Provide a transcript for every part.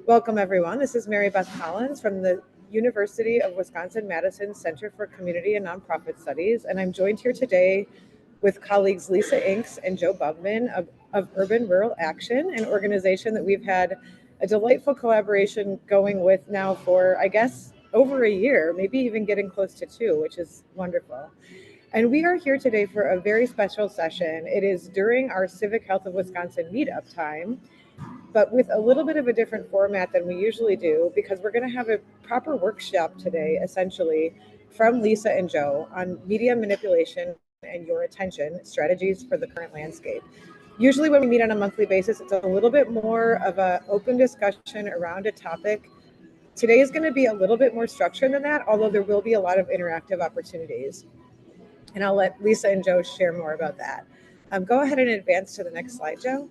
Welcome, everyone. This is Mary Beth Collins from the University of Wisconsin-Madison Center for Community and Nonprofit Studies, and I'm joined here today with colleagues Lisa Inks and Joe Bubman of Urban Rural Action, an organization that we've had a delightful collaboration going with now for, I guess, over a year, maybe even getting close to 2, which is wonderful. And we are here today for a very special session. It is during our Civic Health of Wisconsin meetup time, but with a little bit of a different format than we usually do, because we're going to have a proper workshop today, essentially, from Lisa and Joe on media manipulation and your attention strategies for the current landscape. Usually when we meet on a monthly basis, it's a little bit more of an open discussion around a topic. Today is going to be a little bit more structured than that, although there will be a lot of interactive opportunities. And I'll let Lisa and Joe share more about that. Go ahead and advance to the next slide, Joe.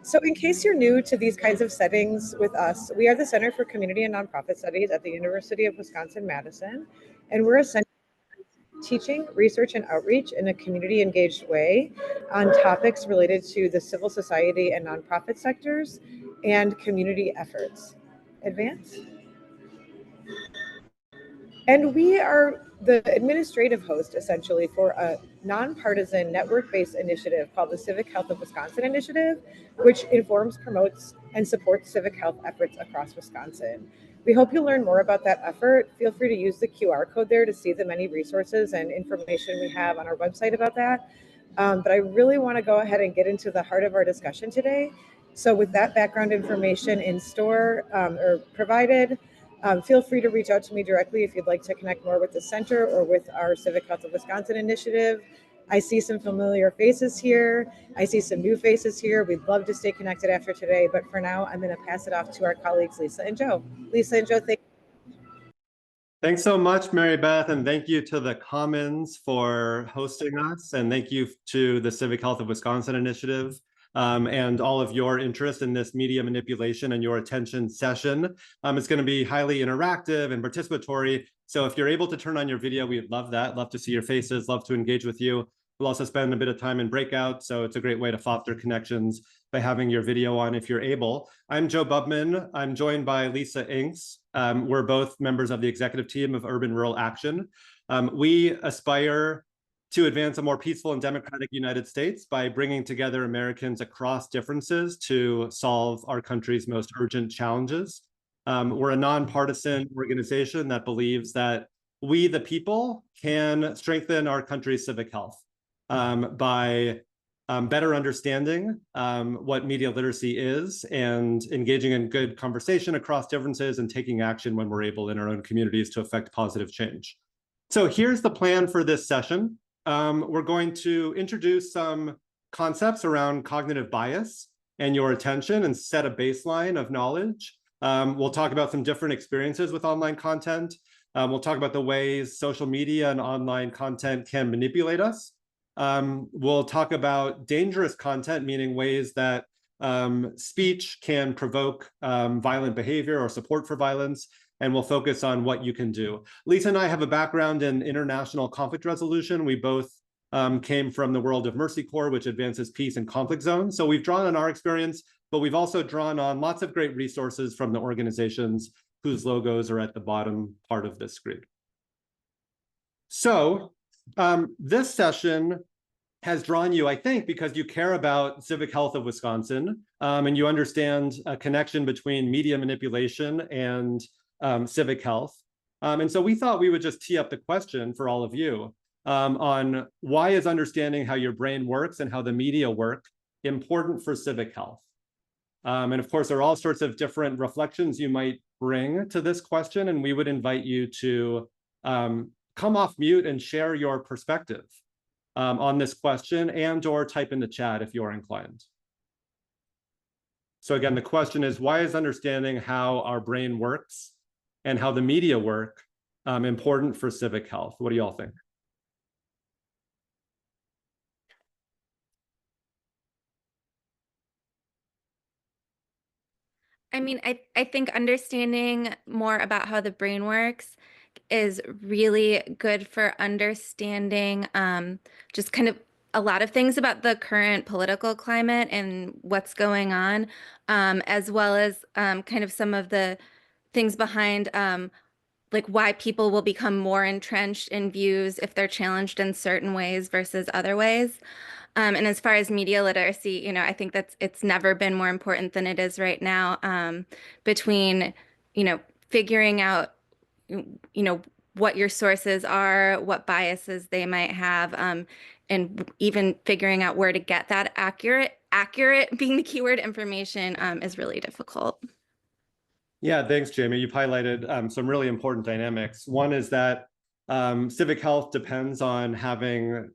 So in case you're new to these kinds of settings with us, we are the Center for Community and Nonprofit Studies at the University of Wisconsin-Madison, and we're essentially teaching, research, and outreach in a community-engaged way on topics related to the civil society and nonprofit sectors and community efforts. Advance. And we are the administrative host, essentially, for a nonpartisan network-based initiative called the Civic Health of Wisconsin Initiative, which informs, promotes, and supports civic health efforts across Wisconsin. We hope you'll learn more about that effort. Feel free to use the QR code there to see the many resources and information we have on our website about that. But I really want to go ahead and get into the heart of our discussion today. So with that background information in store or provided, feel free to reach out to me directly if you'd like to connect more with the center or with our Civic Health of Wisconsin initiative. I see some familiar faces here. I see some new faces here. We'd love to stay connected after today, but for now, I'm going to pass it off to our colleagues, Lisa and Joe. Lisa and Joe, thank you. Thanks so much, Mary Beth, and thank you to the Commons for hosting us, and thank you to the Civic Health of Wisconsin initiative. And all of your interest in this media manipulation and your attention session. It's going to be highly interactive and participatory. So if you're able to turn on your video, we'd love that. Love to see your faces, love to engage with you. We'll also spend a bit of time in breakout. So it's a great way to foster connections by having your video on if you're able. I'm Joe Bubman. I'm joined by Lisa Inks. We're both members of the executive team of Urban Rural Action. We aspire to advance a more peaceful and democratic United States by bringing together Americans across differences to solve our country's most urgent challenges. We're a nonpartisan organization that believes that we, the people, can strengthen our country's civic health by better understanding what media literacy is and engaging in good conversation across differences and taking action when we're able in our own communities to affect positive change. So here's the plan for this session. We're going to introduce some concepts around cognitive bias and your attention and set a baseline of knowledge. We'll talk about some different experiences with online content. We'll talk about the ways social media and online content can manipulate us. We'll talk about dangerous content, meaning ways that speech can provoke violent behavior or support for violence. And we'll focus on what you can do. Lisa and I have a background in international conflict resolution. We both came from the world of Mercy Corps, which advances peace in conflict zones. So we've drawn on our experience, but we've also drawn on lots of great resources from the organizations whose logos are at the bottom part of this screen. So this session has drawn you, I think, because you care about civic health of Wisconsin and you understand a connection between media manipulation and civic health. And so we thought we would just tee up the question for all of you on why is understanding how your brain works and how the media work important for civic health? And of course, there are all sorts of different reflections you might bring to this question, and we would invite you to come off mute and share your perspective on this question and or type in the chat if you're inclined. So again, the question is, why is understanding how our brain works and how the media work important for civic health? What do you all think? I mean, I think understanding more about how the brain works is really good for understanding just kind of a lot of things about the current political climate and what's going on, as well as kind of some of the things behind like why people will become more entrenched in views if they're challenged in certain ways versus other ways. And as far as media literacy, I think it's never been more important than it is right now, between, figuring out, you know, what your sources are, what biases they might have, and even figuring out where to get that accurate being the keyword information, is really difficult. Yeah, thanks, Jamie. You've highlighted some really important dynamics. One is that civic health depends on having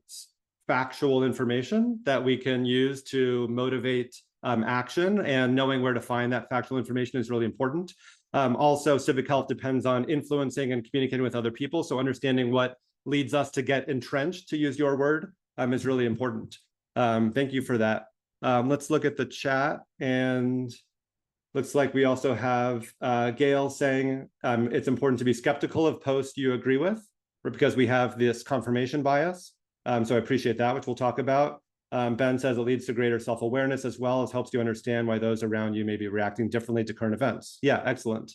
factual information that we can use to motivate action, and knowing where to find that factual information is really important. Also, civic health depends on influencing and communicating with other people. So understanding what leads us to get entrenched, to use your word, is really important. Thank you for that. Let's look at the chat, and looks like we also have Gail saying it's important to be skeptical of posts you agree with, because we have this confirmation bias. So I appreciate that, which we'll talk about. Ben says it leads to greater self-awareness, as well as helps you understand why those around you may be reacting differently to current events. Yeah, excellent.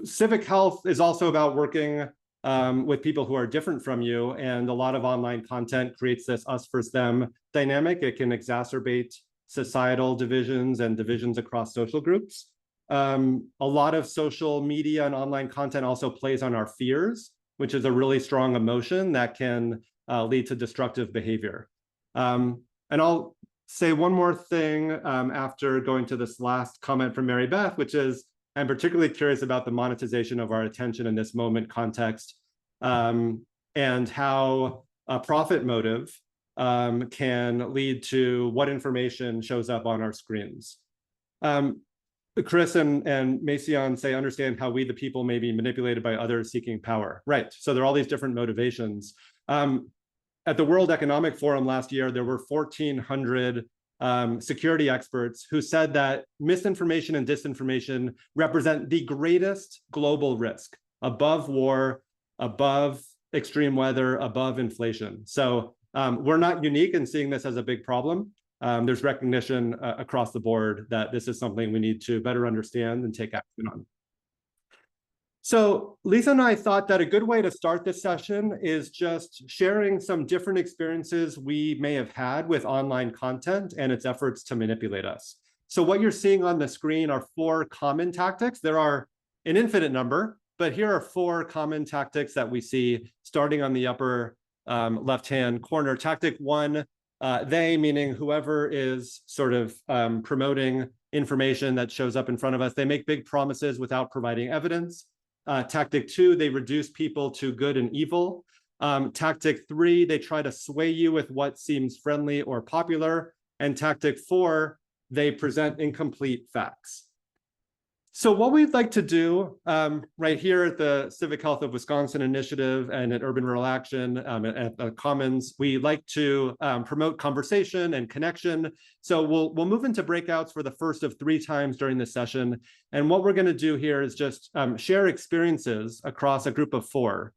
Civic health is also about working with people who are different from you, and a lot of online content creates this us versus them dynamic. It can exacerbate societal divisions and divisions across social groups. A lot of social media and online content also plays on our fears, which is a really strong emotion that can lead to destructive behavior. And I'll say one more thing after going to this last comment from Mary Beth, which is I'm particularly curious about the monetization of our attention in this moment context, and how a profit motive can lead to what information shows up on our screens. Chris and Macion say, understand how we, the people, may be manipulated by others seeking power. Right, so there are all these different motivations. At the World Economic Forum last year, there were 1,400 security experts who said that misinformation and disinformation represent the greatest global risk, above war, above extreme weather, above inflation. So we're not unique in seeing this as a big problem. There's recognition across the board that this is something we need to better understand and take action on. So Lisa and I thought that a good way to start this session is just sharing some different experiences we may have had with online content and its efforts to manipulate us. So what you're seeing on the screen are 4 common tactics. There are an infinite number, but here are 4 common tactics that we see starting on the upper left-hand corner. Tactic 1, they, meaning whoever is sort of promoting information that shows up in front of us, they make big promises without providing evidence. Tactic 2, they reduce people to good and evil. Tactic 3, they try to sway you with what seems friendly or popular. And tactic 4, they present incomplete facts. So what we'd like to do right here at the Civic Health of Wisconsin Initiative and at Urban Rural Action at the Commons, we like to promote conversation and connection. So we'll move into breakouts for the first of 3 times during this session. And what we're going to do here is just share experiences across a group of 4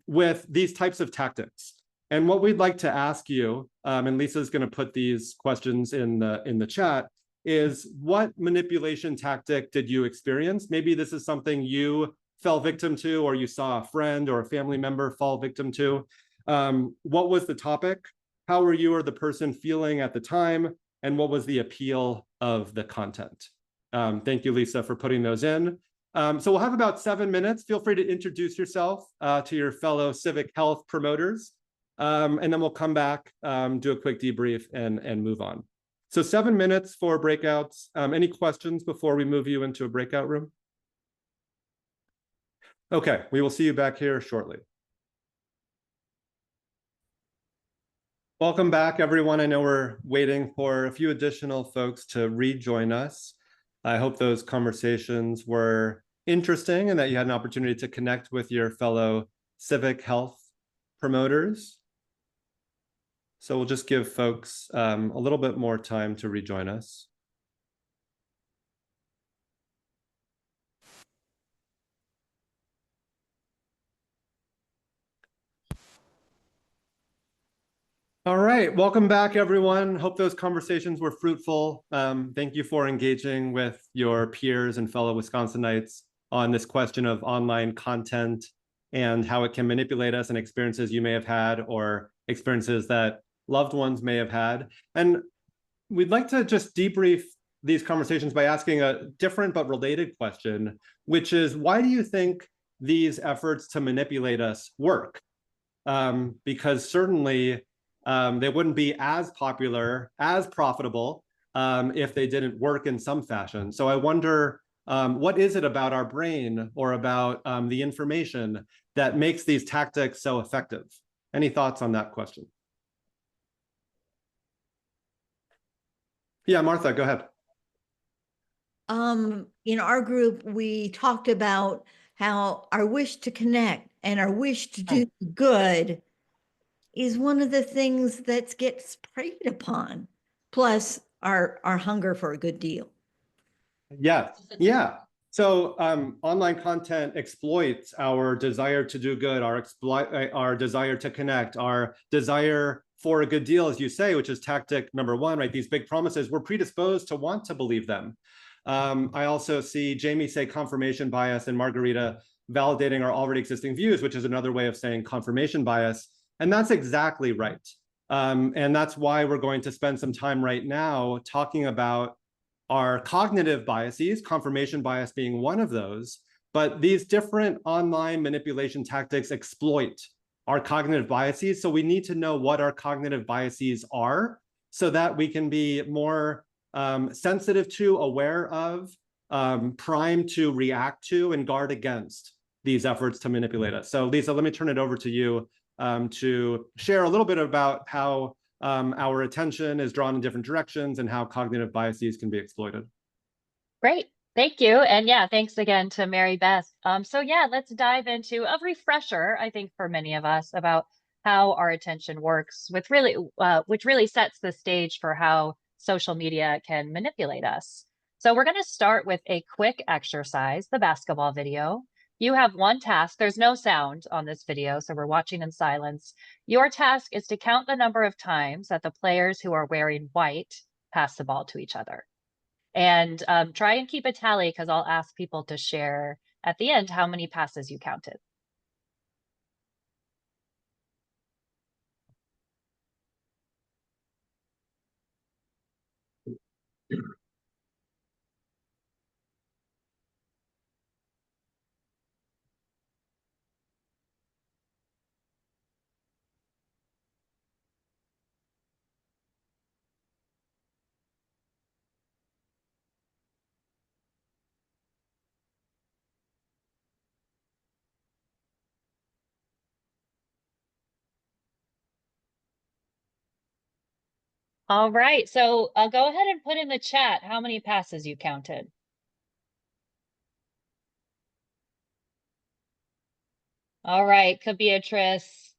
with these types of tactics. And what we'd like to ask you, and Lisa's going to put these questions in the chat, is what manipulation tactic did you experience? Maybe this is something you fell victim to, or you saw a friend or a family member fall victim to. What was the topic? How were you or the person feeling at the time? And what was the appeal of the content? Thank you, Lisa, for putting those in. So we'll have about 7 minutes. Feel free to introduce yourself to your fellow civic health promoters. And then we'll come back, do a quick debrief, and move on. So 7 minutes for breakouts. Any questions before we move you into a breakout room? Okay, we will see you back here shortly. Welcome back, everyone. I know we're waiting for a few additional folks to rejoin us. I hope those conversations were interesting and that you had an opportunity to connect with your fellow civic health promoters. So we'll just give folks a little bit more time to rejoin us. All right, welcome back, everyone. Hope those conversations were fruitful. Thank you for engaging with your peers and fellow Wisconsinites on this question of online content and how it can manipulate us and experiences you may have had or experiences that loved ones may have had. And we'd like to just debrief these conversations by asking a different but related question, which is, why do you think these efforts to manipulate us work? Because certainly they wouldn't be as popular, as profitable, if they didn't work in some fashion. So I wonder, what is it about our brain or about the information that makes these tactics so effective? Any thoughts on that question? Yeah, Martha, go ahead. In our group, we talked about how our wish to connect and our wish to do good is one of the things that gets preyed upon, plus our hunger for a good deal. Yeah. So online content exploits our desire to do good, our desire to connect, our desire for a good deal, as you say, which is tactic number one, right? These big promises, we're predisposed to want to believe them. I also see Jamie say confirmation bias and Margarita validating our already existing views, which is another way of saying confirmation bias. And that's exactly right. And that's why we're going to spend some time right now talking about our cognitive biases, confirmation bias being one of those. But these different online manipulation tactics exploit our cognitive biases. So we need to know what our cognitive biases are so that we can be more sensitive to, aware of, primed to react to, and guard against these efforts to manipulate us. So Lisa, let me turn it over to you to share a little bit about how our attention is drawn in different directions and how cognitive biases can be exploited. Great. Thank you. And yeah, thanks again to Mary Beth. So yeah, let's dive into a refresher, I think, for many of us about how our attention works, which really sets the stage for how social media can manipulate us. So we're going to start with a quick exercise, the basketball video. You have one task. There's no sound on this video, so we're watching in silence. Your task is to count the number of times that the players who are wearing white pass the ball to each other. And try and keep a tally, because I'll ask people to share at the end how many passes you counted. All right, so I'll go ahead and put in the chat how many passes you counted. All right, Beatrice,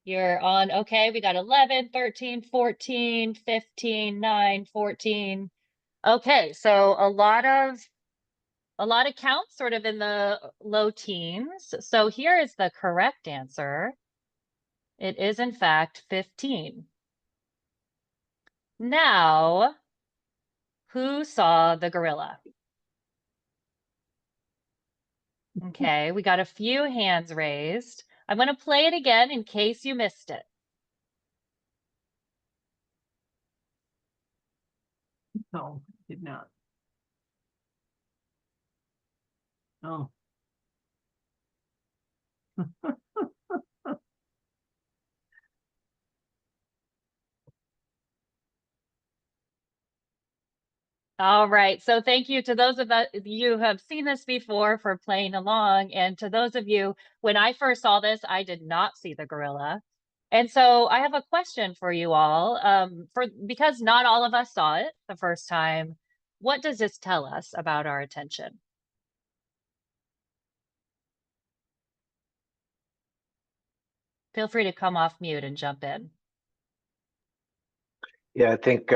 you're on. Okay, we got 11, 13, 14, 15, 9, 14. Okay, so a lot of counts sort of in the low teens. So here is the correct answer. It is in fact 15. Now, who saw the gorilla? Okay, we got a few hands raised. I'm going to play it again in case you missed it. No, did not. Oh. All right, so thank you to those of you who have seen this before for playing along. And to those of you, when I first saw this, I did not see the gorilla. And so I have a question for you all, because not all of us saw it the first time. What does this tell us about our attention? Feel free to come off mute and jump in. Yeah, I think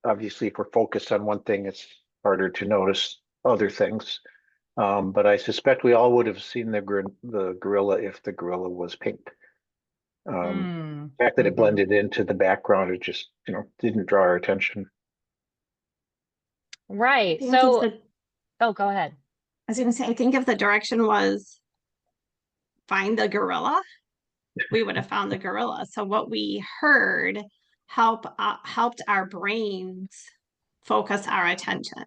obviously if we're focused on one thing, it's harder to notice other things. But I suspect we all would have seen the gorilla if the gorilla was pink. The fact that it blended into the background, it just, didn't draw our attention. Right. think So, if the- oh, go ahead. I was going to say, I think if the direction was find the gorilla, we would have found the gorilla. So what we heard helped our brains focus our attention.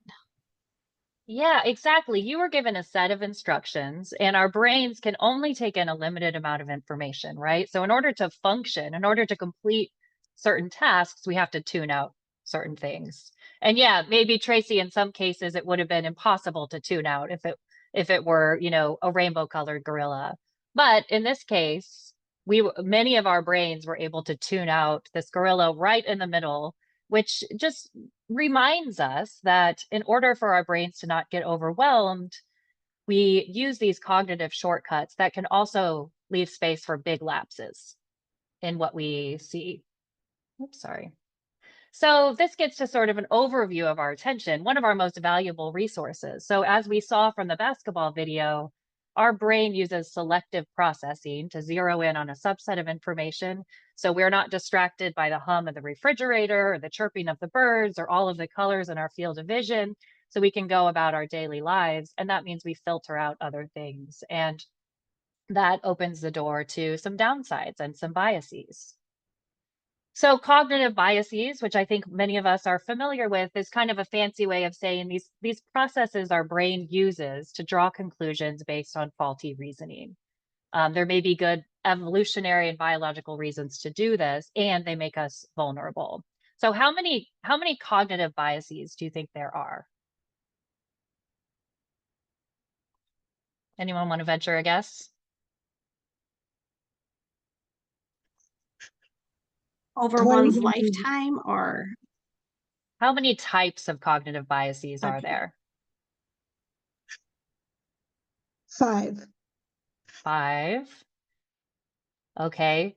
Yeah, exactly. You were given a set of instructions, and our brains can only take in a limited amount of information, right? So in order to function, in order to complete certain tasks, we have to tune out certain things. And yeah, maybe Tracy, in some cases, it would have been impossible to tune out if it were, a rainbow colored gorilla. But in this case, many of our brains were able to tune out this gorilla right in the middle, which just reminds us that in order for our brains to not get overwhelmed, we use these cognitive shortcuts that can also leave space for big lapses in what we see. Oops, sorry. So this gets to sort of an overview of our attention, one of our most valuable resources. So as we saw from the basketball video, our brain uses selective processing to zero in on a subset of information. So we're not distracted by the hum of the refrigerator or the chirping of the birds or all of the colors in our field of vision. So we can go about our daily lives. And that means we filter out other things. And that opens the door to some downsides and some biases. So cognitive biases, which I think many of us are familiar with, is kind of a fancy way of saying these processes our brain uses to draw conclusions based on faulty reasoning. There may be good evolutionary and biological reasons to do this, and they make us vulnerable. So how many cognitive biases do you think there are? Anyone want to venture a guess? Over one's lifetime, or how many types of cognitive biases are there? 5. 5. Okay.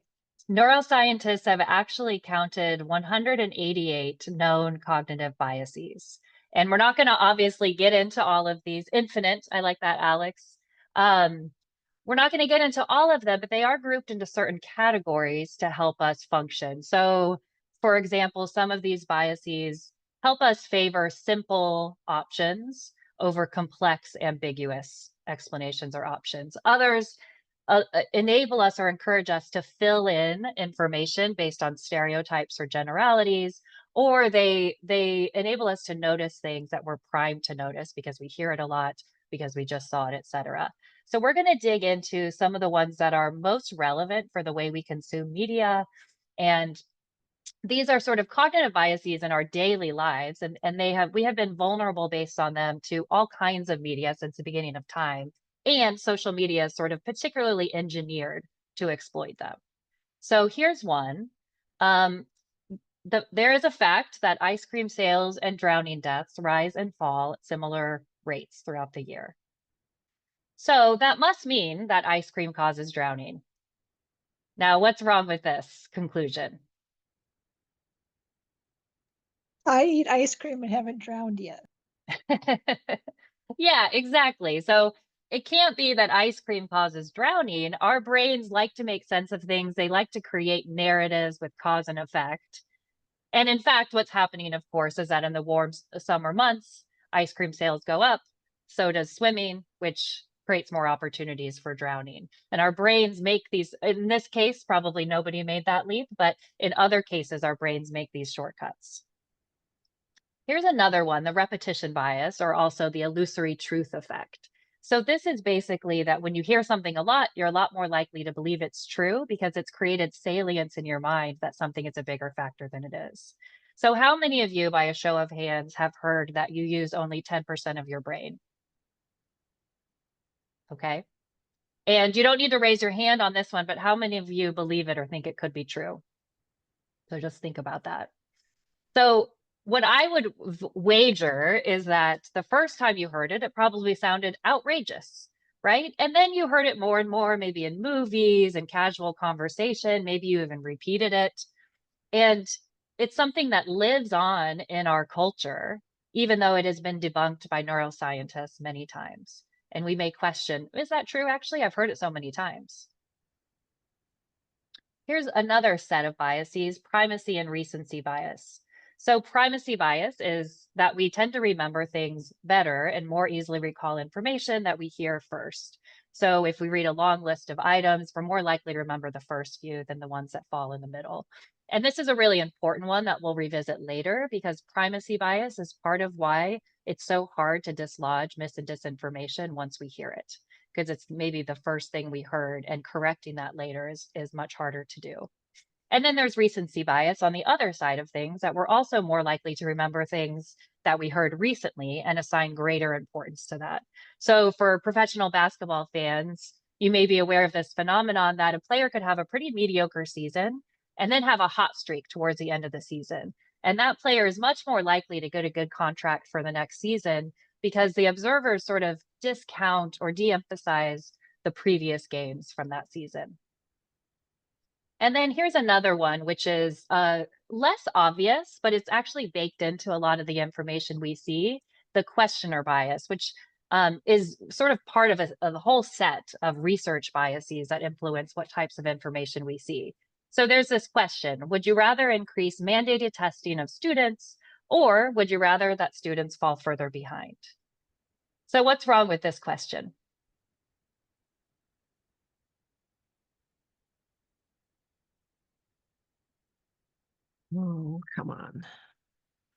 Neuroscientists have actually counted 188 known cognitive biases. And we're not going to obviously get into all of these. Infinite, I like that, Alex. We're not going to get into all of them, but they are grouped into certain categories to help us function. So, for example, some of these biases help us favor simple options over complex, ambiguous explanations or options. Others enable us or encourage us to fill in information based on stereotypes or generalities, or they enable us to notice things that we're primed to notice because we hear it a lot, because we just saw it, etc. So we're going to dig into some of the ones that are most relevant for the way we consume media. And these are sort of cognitive biases in our daily lives, and we have been vulnerable based on them to all kinds of media since the beginning of time. And social media is sort of particularly engineered to exploit them. So here's one. There is a fact that ice cream sales and drowning deaths rise and fall at similar rates throughout the year. So that must mean that ice cream causes drowning. Now, what's wrong with this conclusion? I eat ice cream and haven't drowned yet. Yeah, exactly. So it can't be that ice cream causes drowning. Our brains like to make sense of things. They like to create narratives with cause and effect. And in fact, what's happening, of course, is that in the warm summer months, ice cream sales go up. So does swimming, which creates more opportunities for drowning. And our brains make these, in this case, probably nobody made that leap, but in other cases, our brains make these shortcuts. Here's another one, the repetition bias, or also the illusory truth effect. So this is basically that when you hear something a lot, you're a lot more likely to believe it's true because it's created salience in your mind that something is a bigger factor than it is. So how many of you, by a show of hands, have heard that you use only 10% of your brain? Okay. And you don't need to raise your hand on this one, but how many of you believe it or think it could be true? So just think about that. So what I would wager is that the first time you heard it, it probably sounded outrageous, right? And then you heard it more and more, maybe in movies and casual conversation, maybe you even repeated it. And it's something that lives on in our culture, even though it has been debunked by neuroscientists many times. And we may question, is that true? Actually, I've heard it so many times. here's another set of biases, primacy and recency bias. So primacy bias is that we tend to remember things better and more easily recall information that we hear first. So if we read a long list of items, we're more likely to remember the first few than the ones that fall in the middle. And this is a really important one that we'll revisit later, because primacy bias is part of why it's so hard to dislodge mis and disinformation once we hear it, because it's maybe the first thing we heard, and correcting that later is much harder to do. And then there's recency bias on the other side of things, that we're also more likely to remember things that we heard recently and assign greater importance to that. So for professional basketball fans, you may be aware of this phenomenon that a player could have a pretty mediocre season and then have a hot streak towards the end of the season. And that player is much more likely to get a good contract for the next season, because the observers sort of discount or de-emphasize the previous games from that season. And then here's another one, which is less obvious, but it's actually baked into a lot of the information we see, the questioner bias, which is sort of part of a whole set of research biases that influence what types of information we see. So there's this question: would you rather increase mandated testing of students, or would you rather that students fall further behind? So what's wrong with this question? Oh, come on.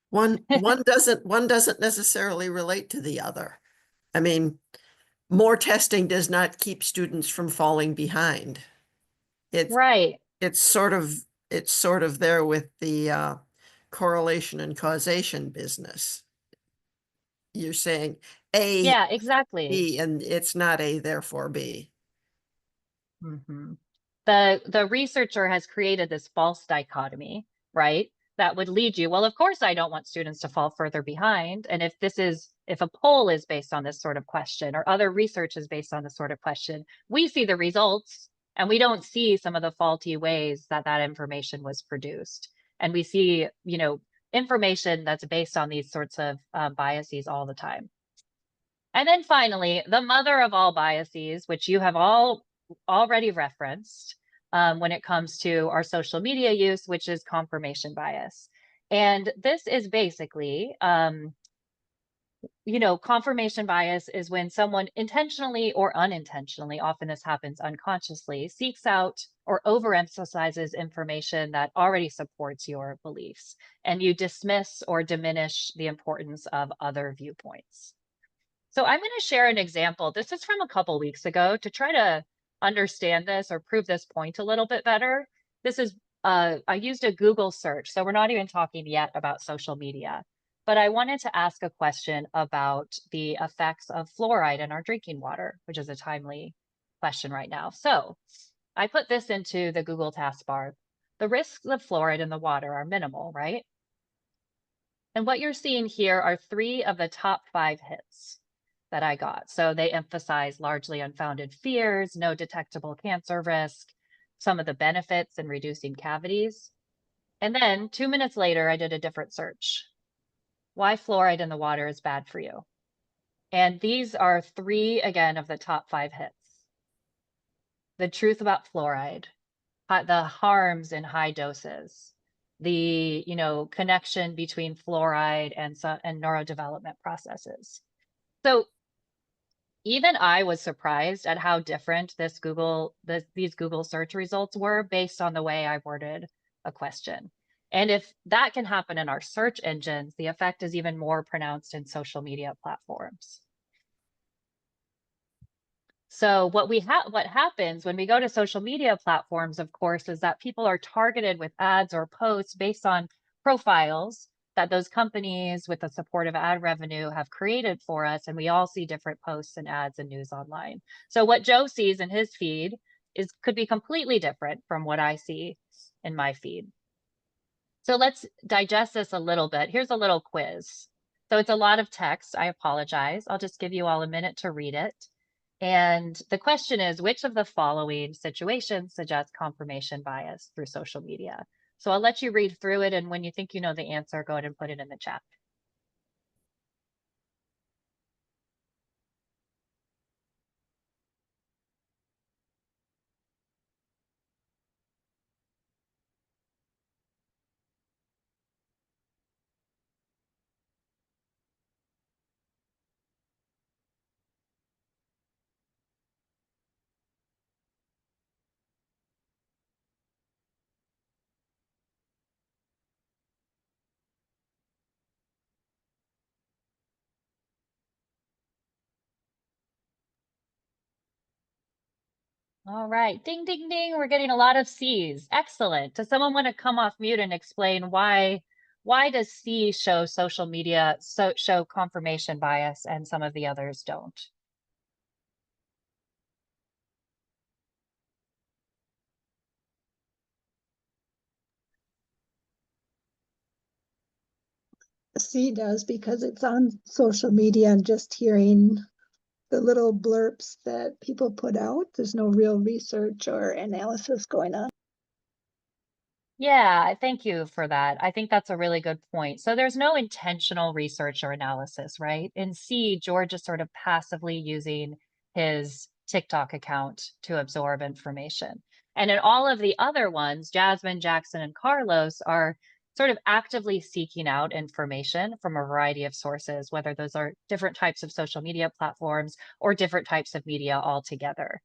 One doesn't necessarily relate to the other. I mean, more testing does not keep students from falling behind. Right. It's sort of there with the correlation and causation business. You're saying A, Yeah, exactly. B, and it's not A, therefore B. Mm-hmm. The researcher has created this false dichotomy, right? That would lead you, well, of course, I don't want students to fall further behind. And if a poll is based on this sort of question, or other research is based on this sort of question, we see the results and we don't see some of the faulty ways that that information was produced. And we see, information that's based on these sorts of biases all the time. And then finally, the mother of all biases, which you have all already referenced when it comes to our social media use, which is confirmation bias. And this is basically, confirmation bias is when someone intentionally or unintentionally, often this happens unconsciously, seeks out or overemphasizes information that already supports your beliefs, and you dismiss or diminish the importance of other viewpoints. So I'm going to share an example. This is from a couple weeks ago to try to understand this or prove this point a little bit better. This is, I used a Google search, so we're not even talking yet about social media, but I wanted to ask a question about the effects of fluoride in our drinking water, which is a timely question right now. So I put this into the Google taskbar. The risks of fluoride in the water are minimal, right? And what you're seeing here are 3 of the top 5 hits that I got. So they emphasize largely unfounded fears, no detectable cancer risk, some of the benefits in reducing cavities. And then 2 minutes later, I did a different search. Why fluoride in the water is bad for you. And these are 3, again, of the top 5 hits. The truth about fluoride, the harms in high doses, the connection between fluoride and neurodevelopment processes. So even I was surprised at how different these Google search results were based on the way I worded a question. And if that can happen in our search engines, the effect is even more pronounced in social media platforms. So what happens when we go to social media platforms, of course, is that people are targeted with ads or posts based on profiles that those companies with the support of ad revenue have created for us. And we all see different posts and ads and news online. So what Joe sees in his feed could be completely different from what I see in my feed. So let's digest this a little bit. Here's a little quiz. So it's a lot of text. I apologize. I'll just give you all a minute to read it. And the question is, which of the following situations suggests confirmation bias through social media? So I'll let you read through it, and when you think you know the answer, go ahead and put it in the chat. All right. Ding, ding, ding. We're getting a lot of C's. Excellent. Does someone want to come off mute and explain why does C show social media, show confirmation bias and some of the others don't? C does because it's on social media and just hearing the little blurbs that people put out. There's no real research or analysis going on. Yeah, thank you for that. I think that's a really good point. So there's no intentional research or analysis, right? In C, George is sort of passively using his TikTok account to absorb information. And in all of the other ones, Jasmine, Jackson, and Carlos are sort of actively seeking out information from a variety of sources, whether those are different types of social media platforms or different types of media altogether.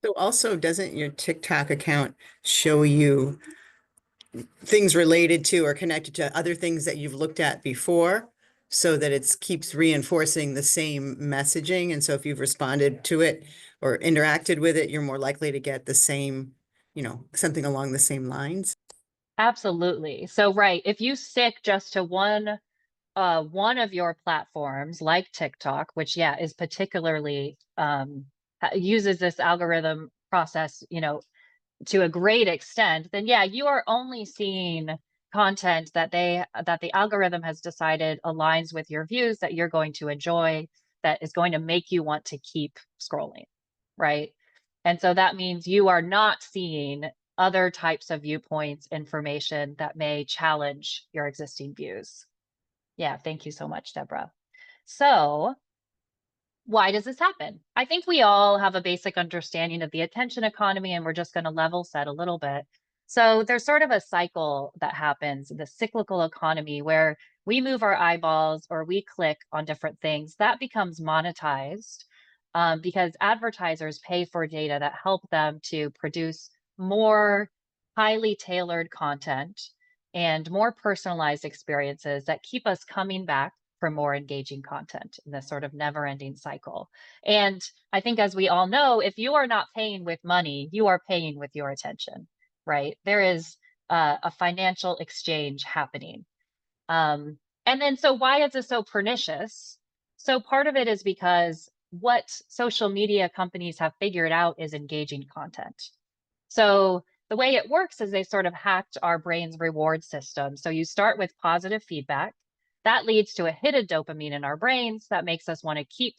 So also, doesn't your TikTok account show you things related to or connected to other things that you've looked at before, so that it keeps reinforcing the same messaging? And so if you've responded to it or interacted with it, you're more likely to get the same, something along the same lines. Absolutely. So, right, if you stick just to one of your platforms like TikTok, which is particularly uses this algorithm process, to a great extent, then you are only seeing content that the algorithm has decided aligns with your views, that you're going to enjoy, that is going to make you want to keep scrolling, right? And so that means you are not seeing other types of viewpoints, information that may challenge your existing views. Yeah, thank you so much, Deborah. So why does this happen? I think we all have a basic understanding of the attention economy, and we're just going to level set a little bit. So there's sort of a cycle that happens, the cyclical economy, where we move our eyeballs or we click on different things. That becomes monetized because advertisers pay for data that help them to produce more highly tailored content and more personalized experiences that keep us coming back for more engaging content in this sort of never-ending cycle. And I think, as we all know, if you are not paying with money, you are paying with your attention, right? There is a financial exchange happening. And then, so why is this so pernicious? So part of it is because what social media companies have figured out is engaging content. So the way it works is they sort of hacked our brain's reward system. So you start with positive feedback. That leads to a hit of dopamine in our brains that makes us want to keep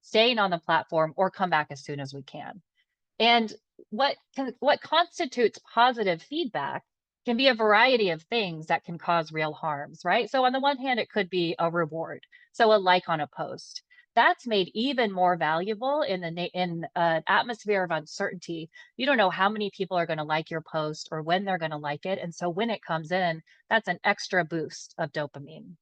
staying on the platform or come back as soon as we can. And what constitutes positive feedback can be a variety of things that can cause real harms, right? So on the one hand, it could be a reward. So a like on a post. That's made even more valuable in an atmosphere of uncertainty. You don't know how many people are going to like your post or when they're going to like it. And so when it comes in, that's an extra boost of dopamine.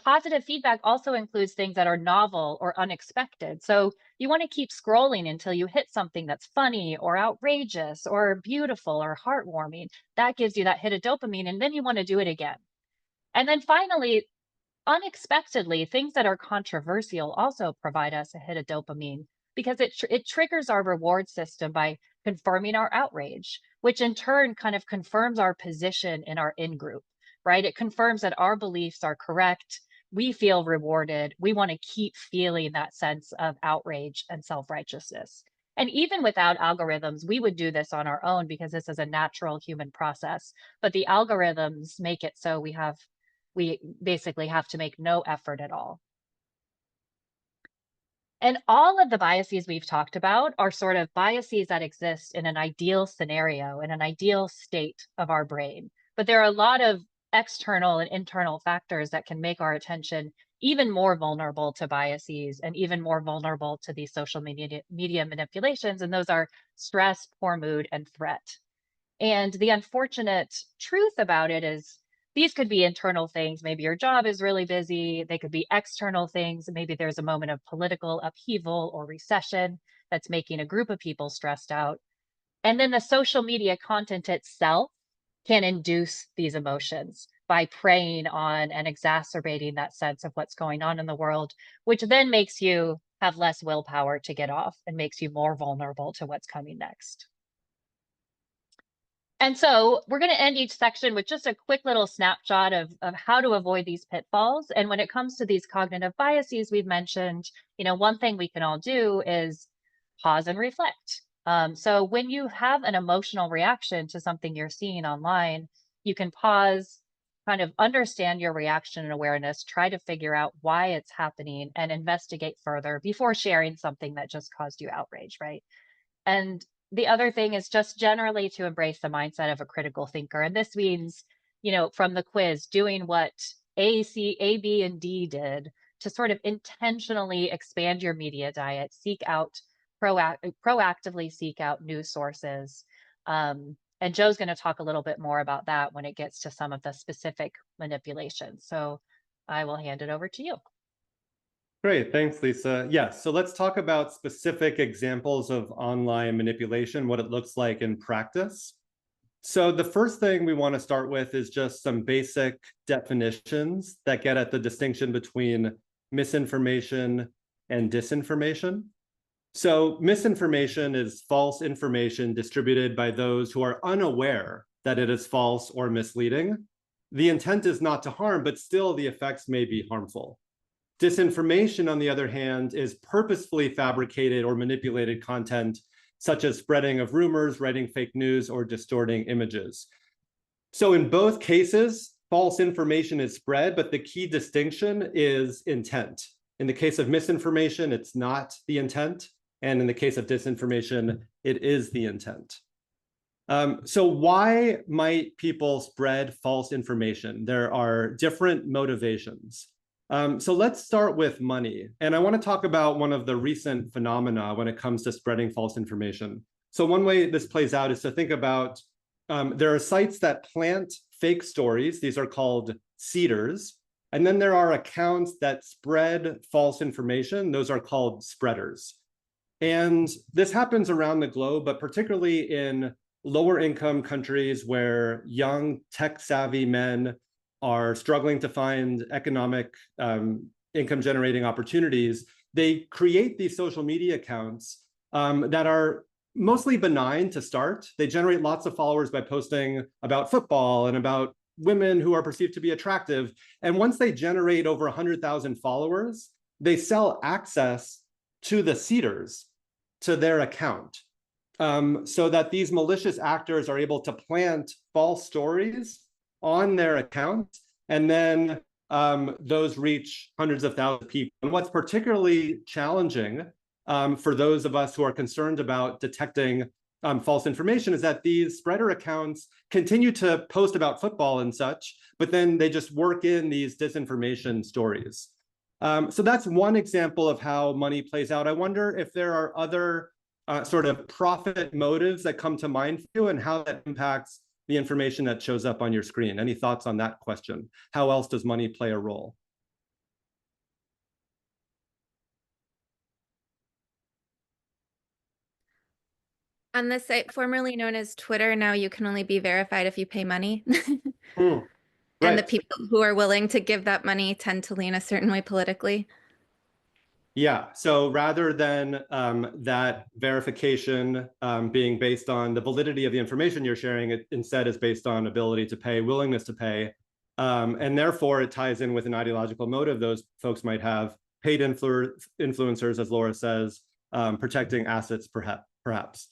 Positive feedback also includes things that are novel or unexpected. So you want to keep scrolling until you hit something that's funny or outrageous or beautiful or heartwarming. That gives you that hit of dopamine, and then you want to do it again. And then finally, unexpectedly, things that are controversial also provide us a hit of dopamine because it triggers our reward system by confirming our outrage, which in turn kind of confirms our position in our in-group, right? It confirms that our beliefs are correct. We feel rewarded. We want to keep feeling that sense of outrage and self-righteousness. And even without algorithms, we would do this on our own because this is a natural human process. But the algorithms make it so we basically have to make no effort at all. And all of the biases we've talked about are sort of biases that exist in an ideal scenario, in an ideal state of our brain. But there are a lot of external and internal factors that can make our attention even more vulnerable to biases and even more vulnerable to these social media manipulations. And those are stress, poor mood, and threat. And the unfortunate truth about it is these could be internal things. Maybe your job is really busy. They could be external things. Maybe there's a moment of political upheaval or recession that's making a group of people stressed out. And then the social media content itself can induce these emotions by preying on and exacerbating that sense of what's going on in the world, which then makes you have less willpower to get off and makes you more vulnerable to what's coming next. And so we're going to end each section with just a quick little snapshot of how to avoid these pitfalls. And when it comes to these cognitive biases we've mentioned, one thing we can all do is pause and reflect. So when you have an emotional reaction to something you're seeing online, you can pause, kind of understand your reaction and awareness, try to figure out why it's happening and investigate further before sharing something that just caused you outrage, right? And the other thing is just generally to embrace the mindset of a critical thinker. And this means, from the quiz, doing what A, B, and D did to sort of intentionally expand your media diet, seek out, proactively seek out news sources. And Joe's going to talk a little bit more about that when it gets to some of the specific manipulations. So I will hand it over to you. Great, thanks, Lisa. Yes, so let's talk about specific examples of online manipulation, what it looks like in practice. So the first thing we want to start with is just some basic definitions that get at the distinction between misinformation and disinformation. So misinformation is false information distributed by those who are unaware that it is false or misleading. The intent is not to harm, but still the effects may be harmful. Disinformation, on the other hand, is purposefully fabricated or manipulated content, such as spreading of rumors, writing fake news, or distorting images. So in both cases, false information is spread, but the key distinction is intent. In the case of misinformation, it's not the intent. And in the case of disinformation, it is the intent. So why might people spread false information? There are different motivations. So let's start with money. And I want to talk about one of the recent phenomena when it comes to spreading false information. So one way this plays out is to think about, there are sites that plant fake stories. These are called seeders. And then there are accounts that spread false information. Those are called spreaders. And this happens around the globe, but particularly in lower income countries where young tech-savvy men are struggling to find economic income generating opportunities, they create these social media accounts that are mostly benign to start. They generate lots of followers by posting about football and about women who are perceived to be attractive. And once they generate over 100,000 followers, they sell access to the seeders to their account so that these malicious actors are able to plant false stories on their account, and then those reach hundreds of thousands of people. And what's particularly challenging for those of us who are concerned about detecting false information is that these spreader accounts continue to post about football and such, but then they just work in these disinformation stories. So that's one example of how money plays out. I wonder if there are other sort of profit motives that come to mind for you and how that impacts the information that shows up on your screen. Any thoughts on that question? How else does money play a role? On the site formerly known as Twitter, now you can only be verified if you pay money. And the Right. people who are willing to give that money tend to lean a certain way politically. Yeah, so rather than that verification being based on the validity of the information you're sharing, it instead is based on ability to pay, willingness to pay. And therefore, it ties in with an ideological motive those folks might have, paid influencers, as Laura says, protecting assets perhaps.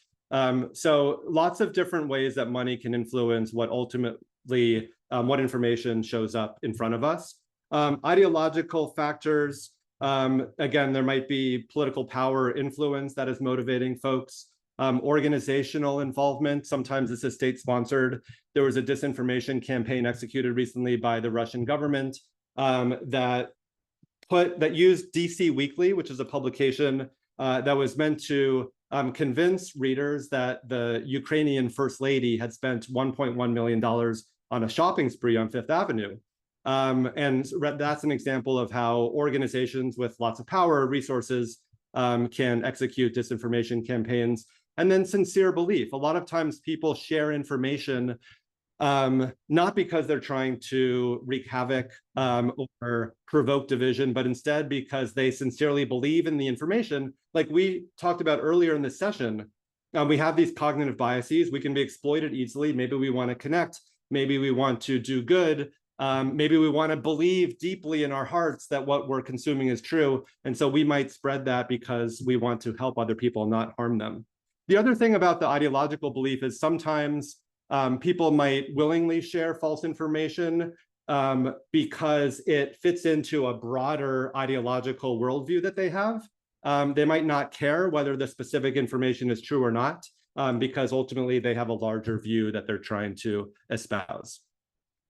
So lots of different ways that money can influence what ultimately, what information shows up in front of us. Ideological factors, again, there might be political power influence that is motivating folks. Organizational involvement, sometimes this is state-sponsored. There was a disinformation campaign executed recently by the Russian government that used DC Weekly, which is a publication that was meant to convince readers that the Ukrainian First Lady had spent $1.1 million on a shopping spree on Fifth Avenue. And that's an example of how organizations with lots of power, resources, can execute disinformation campaigns. And then sincere belief. A lot of times people share information not because they're trying to wreak havoc or provoke division, but instead because they sincerely believe in the information. Like we talked about earlier in this session, we have these cognitive biases. We can be exploited easily. Maybe we want to connect. Maybe we want to do good. Maybe we want to believe deeply in our hearts that what we're consuming is true. And so we might spread that because we want to help other people, not harm them. The other thing about the ideological belief is sometimes people might willingly share false information because it fits into a broader ideological worldview that they have. They might not care whether the specific information is true or not, because ultimately they have a larger view that they're trying to espouse.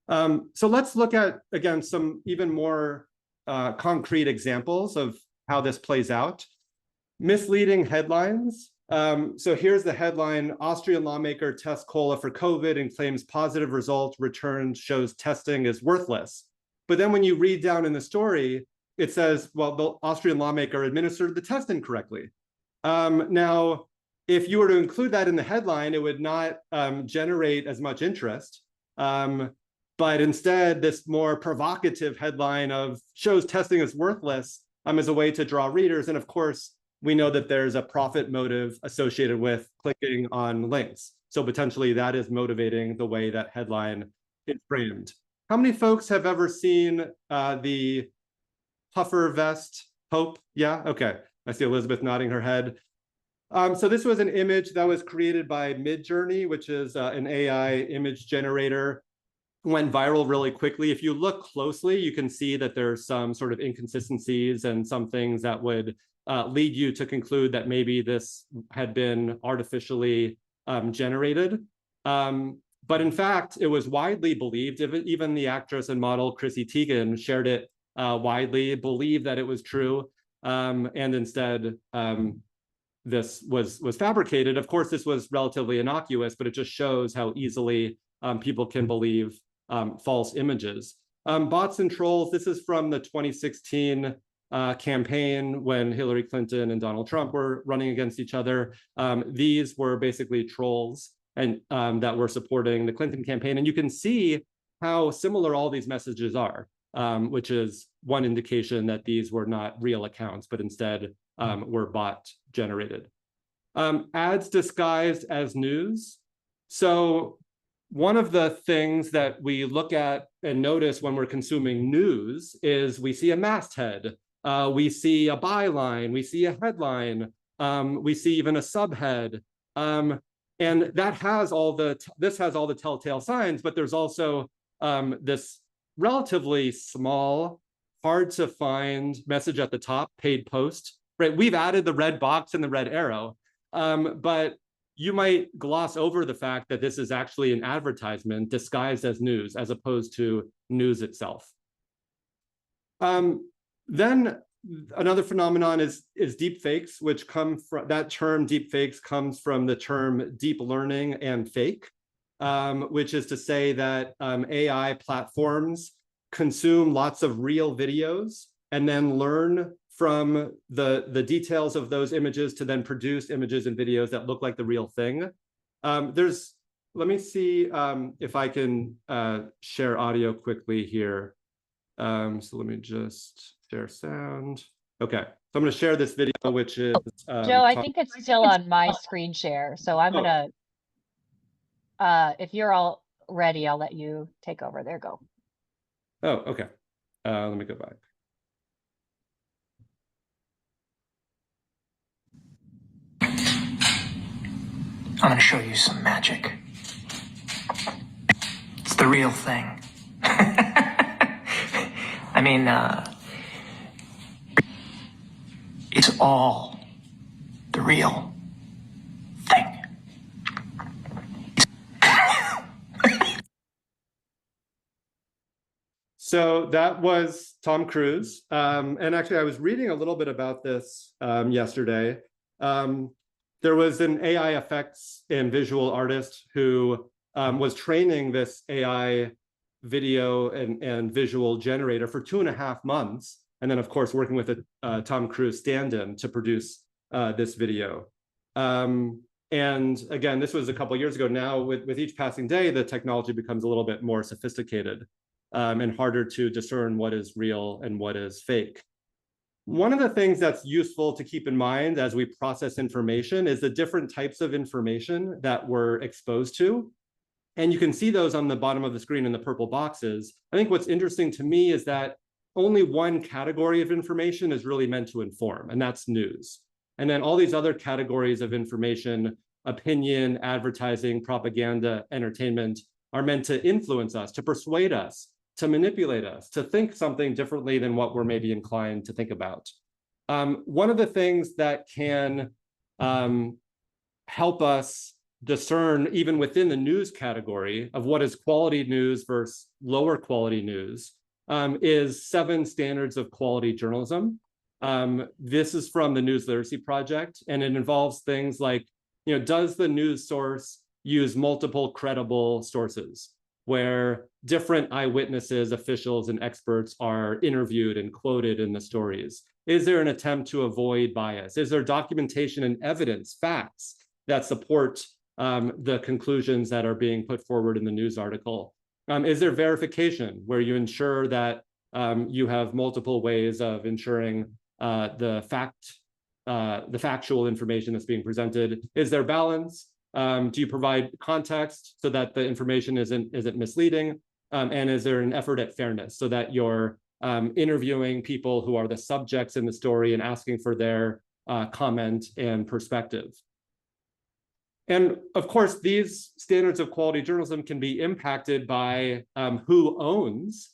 So let's look at, again, some even more concrete examples of how this plays out. Misleading headlines. So here's the headline: Austrian lawmaker tests cola for COVID and claims positive result returned shows testing is worthless. But then when you read down in the story, it says, well, the Austrian lawmaker administered the test incorrectly. Now, if you were to include that in the headline, it would not generate as much interest. But instead, this more provocative headline of shows testing is worthless is a way to draw readers. And of course, we know that there's a profit motive associated with clicking on links. So potentially that is motivating the way that headline is framed. How many folks have ever seen the puffer vest Hope? Yeah, okay. I see Elizabeth nodding her head. So this was an image that was created by Midjourney, which is an AI image generator. Went viral really quickly. If you look closely, you can see that there's some sort of inconsistencies and some things that would lead you to conclude that maybe this had been artificially generated. But in fact, it was widely believed, even the actress and model Chrissy Teigen shared it widely, believed that it was true. And instead, this was fabricated. Of course, this was relatively innocuous, but it just shows how easily people can believe false images. Bots and trolls, this is from the 2016 campaign when Hillary Clinton and Donald Trump were running against each other. These were basically trolls and that were supporting the Clinton campaign. And you can see how similar all these messages are, which is one indication that these were not real accounts, but instead were bot generated. Ads disguised as news. So one of the things that we look at and notice when we're consuming news is we see a masthead, we see a byline, we see a headline, we see even a subhead, and that has all this has all the telltale signs. But there's also this relatively small, hard to find message at the top, paid post. Right? We've added the red box and the red arrow, but you might gloss over the fact that this is actually an advertisement disguised as news, as opposed to news itself. Then another phenomenon is deep fakes, which come from, that term deep fakes comes from the term deep learning and fake, which is to say that AI platforms consume lots of real videos and then learn from the details of those images to then produce images and videos that look like the real thing. Let me see if I can share audio quickly here. So let me just share sound. Okay, so I'm gonna share this video, which is- Joe, I think it's still on my screen share. So I'm gonna, if you're all ready, I'll let you take over. There you go. Oh, okay. Let me go back. I'm gonna show you some magic. It's the real thing. I mean, it's all the real thing. So that was Tom Cruise. And actually, I was reading a little bit about this yesterday. There was an AI effects and visual artist who was training this AI video and visual generator for 2.5 months. And then, of course, working with a Tom Cruise stand-in to produce this video. And again, this was a couple of years ago. Now, with each passing day, the technology becomes a little bit more sophisticated and harder to discern what is real and what is fake. One of the things that's useful to keep in mind as we process information is the different types of information that we're exposed to. And you can see those on the bottom of the screen in the purple boxes. I think what's interesting to me is that only one category of information is really meant to inform, and that's news. And then all these other categories of information, opinion, advertising, propaganda, entertainment, are meant to influence us, to persuade us, to manipulate us, to think something differently than what we're maybe inclined to think about. One of the things that can help us discern, even within the news category, of what is quality news versus lower quality news, is 7 standards of quality journalism. This is from the News Literacy Project, and it involves things like, does the news source use multiple credible sources, where different eyewitnesses, officials, and experts are interviewed and quoted in the stories? Is there an attempt to avoid bias? Is there documentation and evidence, facts, that support the conclusions that are being put forward in the news article? Is there verification, where you ensure that you have multiple ways of ensuring the factual information that's being presented? Is there balance? Do you provide context so that the information isn't misleading? And is there an effort at fairness, so that you're interviewing people who are the subjects in the story and asking for their comment and perspective? And of course, these standards of quality journalism can be impacted by who owns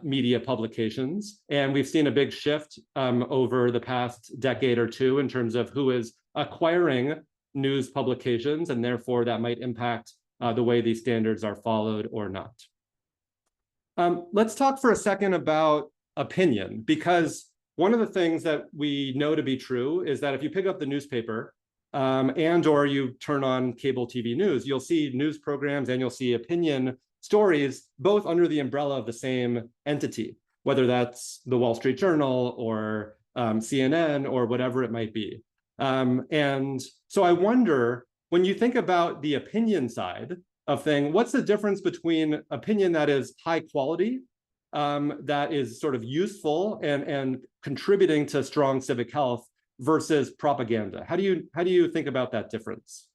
media publications. And we've seen a big shift over the past decade or two in terms of who is acquiring news publications, and therefore that might impact the way these standards are followed or not. Let's talk for a second about opinion, because one of the things that we know to be true is that if you pick up the newspaper and or you turn on cable TV news, you'll see news programs and you'll see opinion stories, both under the umbrella of the same entity, whether that's the Wall Street Journal or CNN or whatever it might be. And so I wonder, when you think about the opinion side of thing, what's the difference between opinion that is high quality, that is sort of useful and contributing to strong civic health, versus propaganda? How do you think about that difference?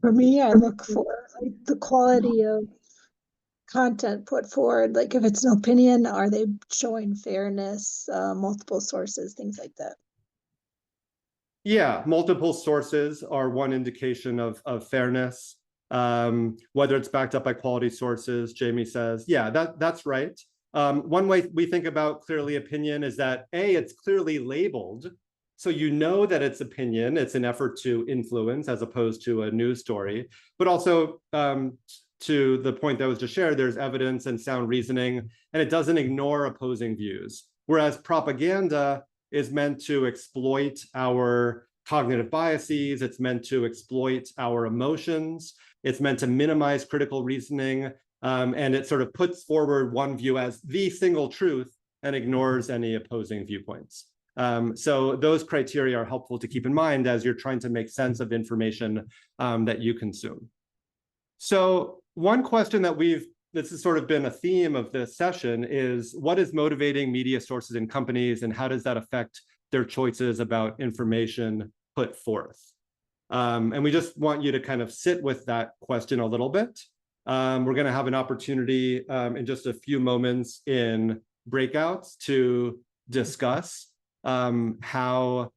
For me, I look for like the quality of content put forward. Like if it's an opinion, are they showing fairness, multiple sources, things like that? Yeah, multiple sources are one indication of fairness. Whether it's backed up by quality sources, Jamie says, yeah, that's right. One way we think about clearly opinion is that A, it's clearly labeled, so you know that it's opinion, it's an effort to influence as opposed to a news story, but also to the point that was just shared, there's evidence and sound reasoning, and it doesn't ignore opposing views. Whereas propaganda is meant to exploit our cognitive biases, it's meant to exploit our emotions, it's meant to minimize critical reasoning, and it sort of puts forward one view as the single truth and ignores any opposing viewpoints. So those criteria are helpful to keep in mind as you're trying to make sense of information that you consume. So one question that this has sort of been a theme of this session is, what is motivating media sources and companies, and how does that affect their choices about information put forth? And we just want you to kind of sit with that question a little bit. We're going to have an opportunity in just a few moments in breakouts to discuss how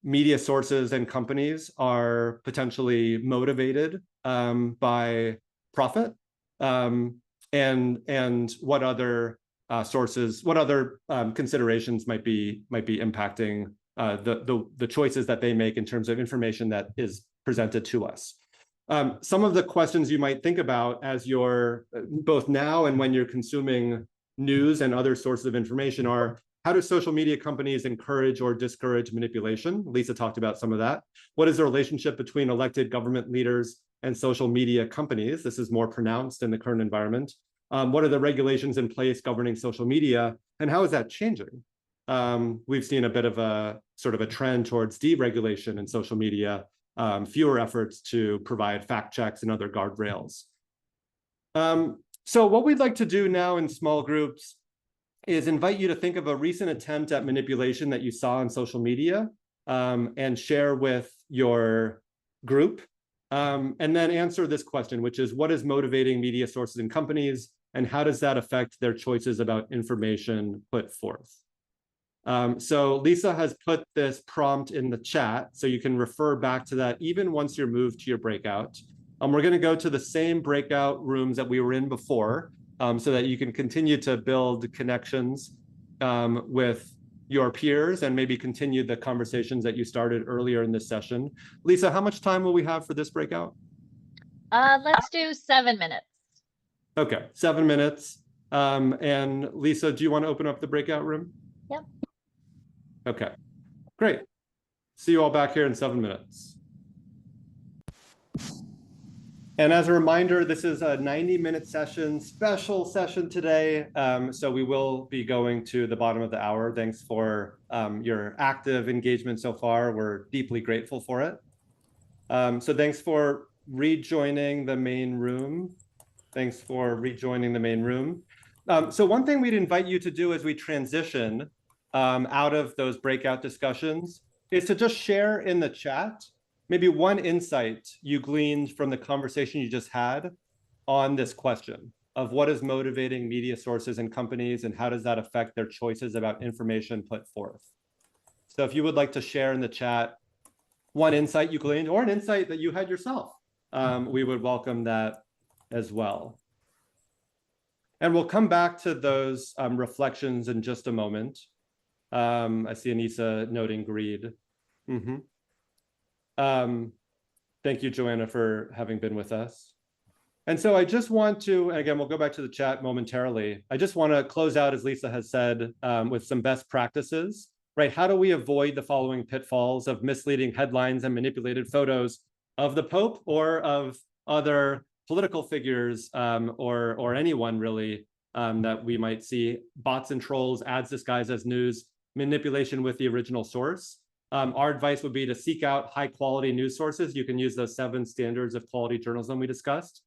media sources and companies are potentially motivated by profit, and what other sources, what other considerations might be impacting the choices that they make in terms of information that is presented to us. Some of the questions you might think about as you're both now and when you're consuming news and other sources of information are, how do social media companies encourage or discourage manipulation? Lisa talked about some of that. What is the relationship between elected government leaders and social media companies? This is more pronounced in the current environment. What are the regulations in place governing social media, and how is that changing? We've seen a bit of a sort of a trend towards deregulation in social media, fewer efforts to provide fact checks and other guardrails. So what we'd like to do now in small groups is invite you to think of a recent attempt at manipulation that you saw on social media, and share with your group, and then answer this question, which is, what is motivating media sources and companies, and how does that affect their choices about information put forth? So Lisa has put this prompt in the chat, so you can refer back to that even once you're moved to your breakout. We're going to go to the same breakout rooms that we were in before, so that you can continue to build connections with your peers and maybe continue the conversations that you started earlier in this session. Lisa, how much time will we have for this breakout? Let's do 7 minutes. Okay, 7 minutes. And Lisa, do you want to open up the breakout room? Yep. Okay, great. See you all back here in 7 minutes. And as a reminder, this is a 90-minute session, special session today. So we will be going to the bottom of the hour. Thanks for your active engagement so far. We're deeply grateful for it. So thanks for rejoining the main room. Thanks for rejoining the main room. So one thing we'd invite you to do as we transition out of those breakout discussions is to just share in the chat maybe one insight you gleaned from the conversation you just had on this question of what is motivating media sources and companies, and how does that affect their choices about information put forth. So if you would like to share in the chat one insight you gleaned or an insight that you had yourself, we would welcome that as well. And we'll come back to those reflections in just a moment. I see Anissa noting greed. Thank you, Joanna, for having been with us. And so I just want to, and again, we'll go back to the chat momentarily. I just want to close out, as Lisa has said, with some best practices, right? How do we avoid the following pitfalls of misleading headlines and manipulated photos of the Pope or of other political figures, or anyone really, that we might see? Bots and trolls, ads disguised as news, manipulation with the original source. Our advice would be to seek out high quality news sources. You can use those 7 standards of quality journalism we discussed.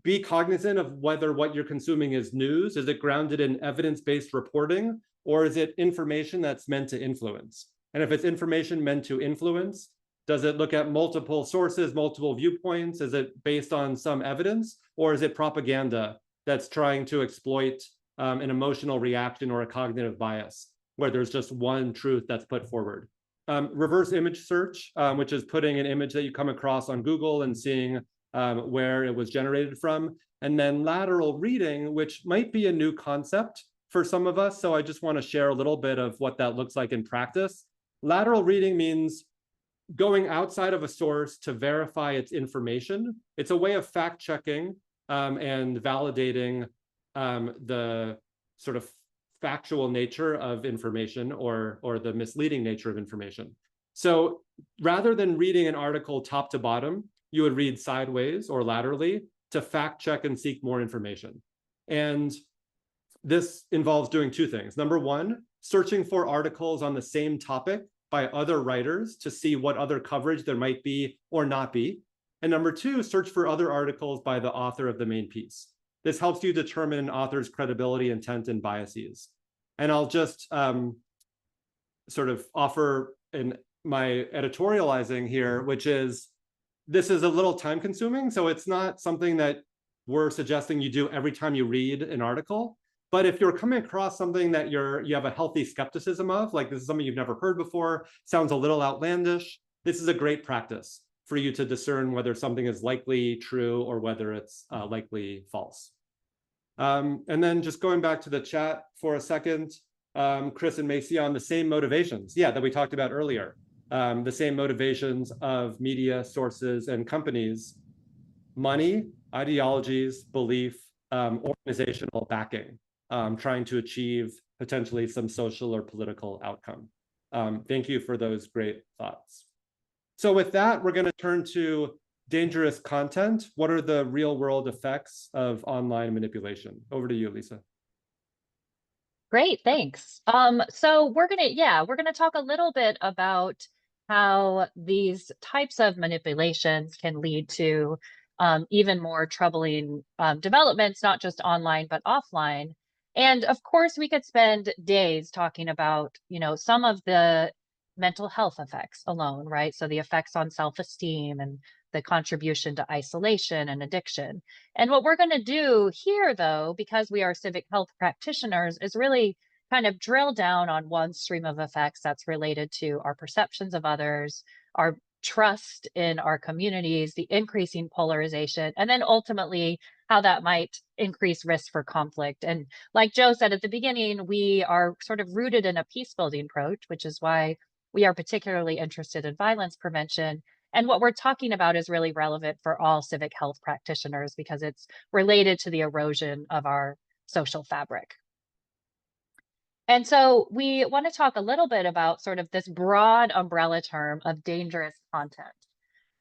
Be cognizant of whether what you're consuming is news. Is it grounded in evidence-based reporting, or is it information that's meant to influence? And if it's information meant to influence, does it look at multiple sources, multiple viewpoints? Is it based on some evidence, or is it propaganda that's trying to exploit an emotional reaction or a cognitive bias, where there's just one truth that's put forward? Reverse image search, which is putting an image that you come across on Google and seeing where it was generated from. And then lateral reading, which might be a new concept for some of us. So I just want to share a little bit of what that looks like in practice. Lateral reading means going outside of a source to verify its information. It's a way of fact checking and validating the sort of factual nature of information or the misleading nature of information. So rather than reading an article top to bottom, you would read sideways or laterally to fact check and seek more information. And this involves doing 2 things. Number 1, searching for articles on the same topic by other writers to see what other coverage there might be or not be. And number 2, search for other articles by the author of the main piece. This helps you determine an author's credibility, intent, and biases. And I'll just sort of offer my editorializing here, which is, this is a little time consuming. So it's not something that we're suggesting you do every time you read an article. But if you're coming across something that you have a healthy skepticism of, like this is something you've never heard before, sounds a little outlandish, this is a great practice for you to discern whether something is likely true or whether it's likely false. And then just going back to the chat for a second, Chris and Macy, on the same motivations, that we talked about earlier, the same motivations of media sources and companies: money, ideologies, belief, organizational backing, trying to achieve potentially some social or political outcome. Thank you for those great thoughts. So with that, we're going to turn to dangerous content, what are the real world effects of online manipulation? Over to you, Lisa. Great, thanks. So we're gonna talk a little bit about how these types of manipulations can lead to even more troubling developments, not just online but offline. And of course, we could spend days talking about, some of the mental health effects alone, right? So the effects on self-esteem and the contribution to isolation and addiction. And what we're going to do here, though, because we are civic health practitioners, is really kind of drill down on one stream of effects that's related to our perceptions of others, our trust in our communities, the increasing polarization, and then ultimately how that might increase risk for conflict. And like Joe said at the beginning, we are sort of rooted in a peace building approach, which is why we are particularly interested in violence prevention. And what we're talking about is really relevant for all civic health practitioners because it's related to the erosion of our social fabric. And so we want to talk a little bit about sort of this broad umbrella term of dangerous content.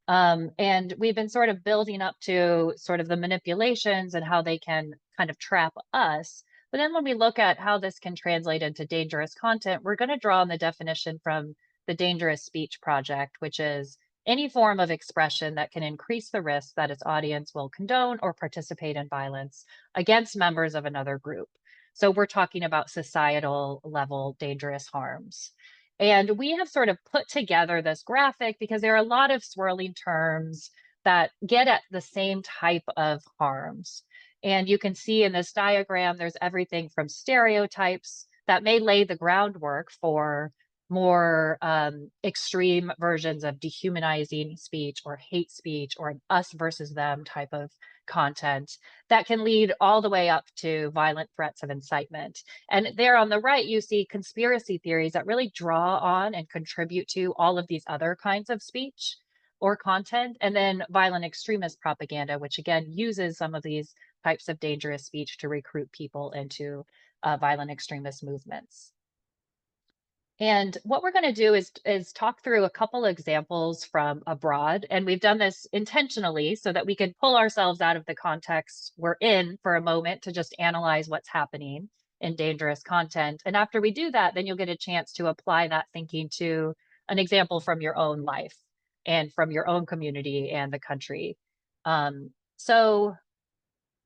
And we've been sort of building up to sort of the manipulations and how they can kind of trap us. But then when we look at how this can translate into dangerous content, we're going to draw on the definition from the Dangerous Speech Project, which is any form of expression that can increase the risk that its audience will condone or participate in violence against members of another group. So we're talking about societal level dangerous harms. And we have sort of put together this graphic because there are a lot of swirling terms that get at the same type of harms. And you can see in this diagram, there's everything from stereotypes that may lay the groundwork for more extreme versions of dehumanizing speech or hate speech or an us versus them type of content that can lead all the way up to violent threats of incitement. And there on the right, you see conspiracy theories that really draw on and contribute to all of these other kinds of speech or content, and then violent extremist propaganda, which again uses some of these types of dangerous speech to recruit people into violent extremist movements. And what we're going to do is talk through a couple examples from abroad. And we've done this intentionally so that we can pull ourselves out of the context we're in for a moment to just analyze what's happening in dangerous content. And after we do that, then you'll get a chance to apply that thinking to an example from your own life and from your own community and the country. So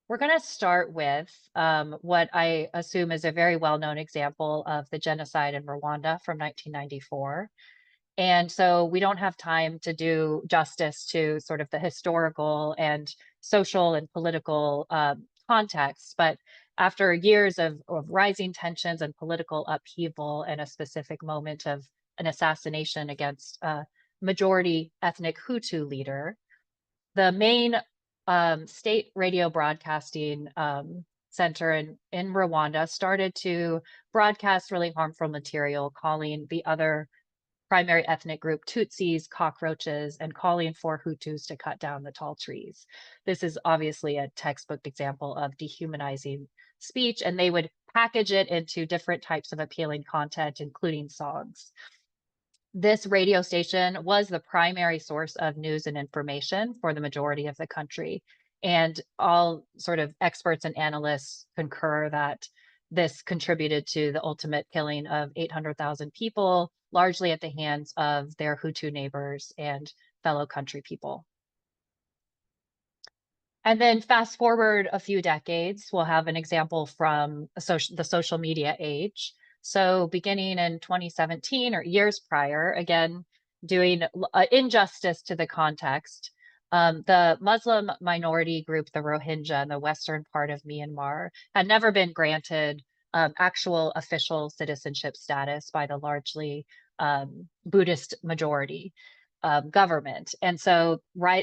we're going to start with what I assume is a very well-known example of the genocide in Rwanda from 1994. And so we don't have time to do justice to sort of the historical and social and political context, but after years of rising tensions and political upheaval and a specific moment of an assassination against a majority ethnic Hutu leader, the main state radio broadcasting center in Rwanda started to broadcast really harmful material, calling the other primary ethnic group Tutsis cockroaches and calling for Hutus to cut down the tall trees. This is obviously a textbook example of dehumanizing speech, and they would package it into different types of appealing content, including songs. This radio station was the primary source of news and information for the majority of the country. And all sort of experts and analysts concur that this contributed to the ultimate killing of 800,000 people, largely at the hands of their Hutu neighbors and fellow country people. And then fast forward a few decades, we'll have an example from the social media age. So beginning in 2017 or years prior, again, doing injustice to the context, the Muslim minority group, the Rohingya in the western part of Myanmar, had never been granted actual official citizenship status by the largely Buddhist majority government. And so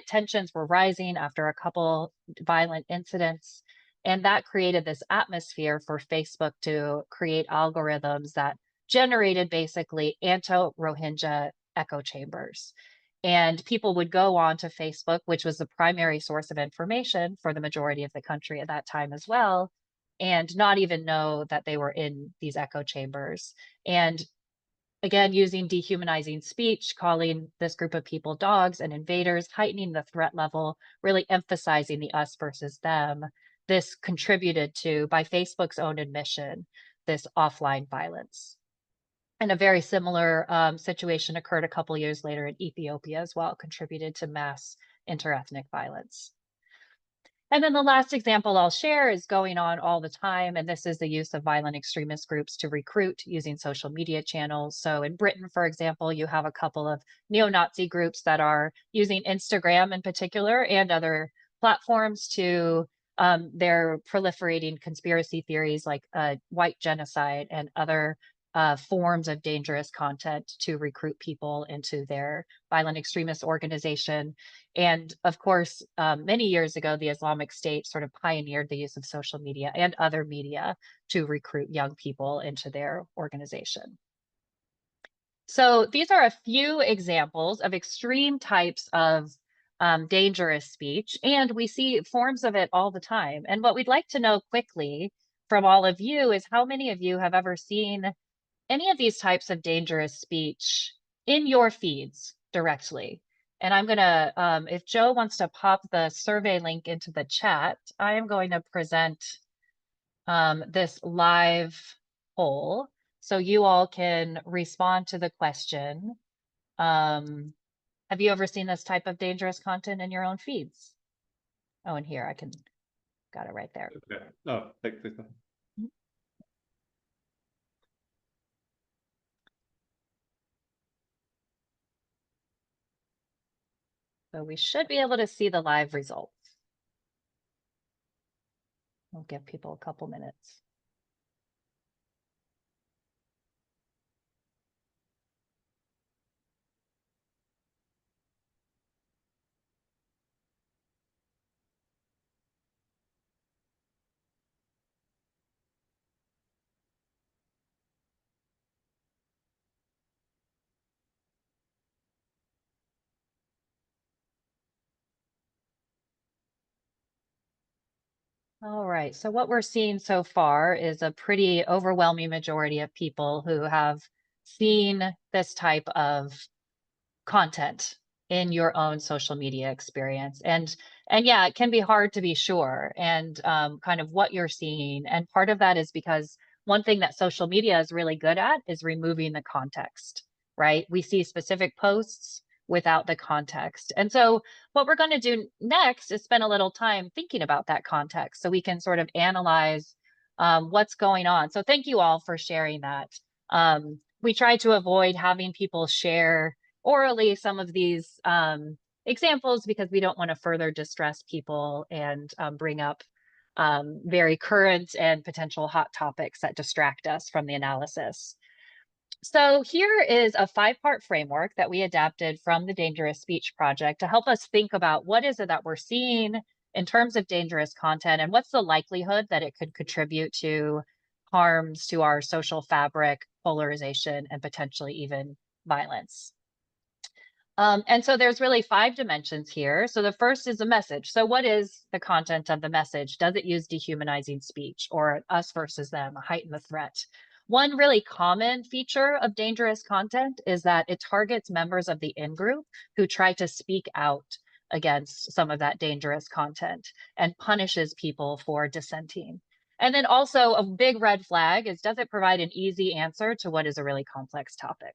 tensions were rising after a couple violent incidents. And that created this atmosphere for Facebook to create algorithms that generated basically anti-Rohingya echo chambers. And people would go on to Facebook, which was the primary source of information for the majority of the country at that time as well, and not even know that they were in these echo chambers. And Again, using dehumanizing speech, calling this group of people dogs and invaders, heightening the threat level, really emphasizing the us versus them. This contributed to, by Facebook's own admission, this offline violence. And a very similar situation occurred a couple years later in Ethiopia as well, contributed to mass interethnic violence. And then the last example I'll share is going on all the time, and this is the use of violent extremist groups to recruit using social media channels. So in Britain, for example, you have a couple of neo-Nazi groups that are using Instagram in particular and other platforms to, they're proliferating conspiracy theories like white genocide and other forms of dangerous content to recruit people into their violent extremist organization. And of course, many years ago, the Islamic State sort of pioneered the use of social media and other media to recruit young people into their organization. So these are a few examples of extreme types of dangerous speech, and we see forms of it all the time. And what we'd like to know quickly from all of you is how many of you have ever seen any of these types of dangerous speech in your feeds directly. And I'm gonna, if Joe wants to pop the survey link into the chat, I am going to present this live poll so you all can respond to the question. Have you ever seen this type of dangerous content in your own feeds? Oh, and here I can, got it right there. Okay. Oh, thanks. So we should be able to see the live results. We'll give people a couple minutes. All right, so what we're seeing so far is a pretty overwhelming majority of people who have seen this type of content in your own social media experience. And yeah, it can be hard to be sure and kind of what you're seeing. And part of that is because one thing that social media is really good at is removing the context, right? We see specific posts without the context. And so what we're going to do next is spend a little time thinking about that context so we can sort of analyze what's going on. So thank you all for sharing that. We try to avoid having people share orally some of these examples because we don't want to further distress people and bring up very current and potential hot topics that distract us from the analysis. So here is a 5-part framework that we adapted from the Dangerous Speech Project to help us think about what is it that we're seeing in terms of dangerous content and what's the likelihood that it could contribute to harms to our social fabric, polarization, and potentially even violence. And so there's really 5 dimensions here. So the first is the message. So what is the content of the message? Does it use dehumanizing speech or us versus them, heighten the threat? One really common feature of dangerous content is that it targets members of the in-group who try to speak out against some of that dangerous content and punishes people for dissenting. And then also a big red flag is, does it provide an easy answer to what is a really complex topic?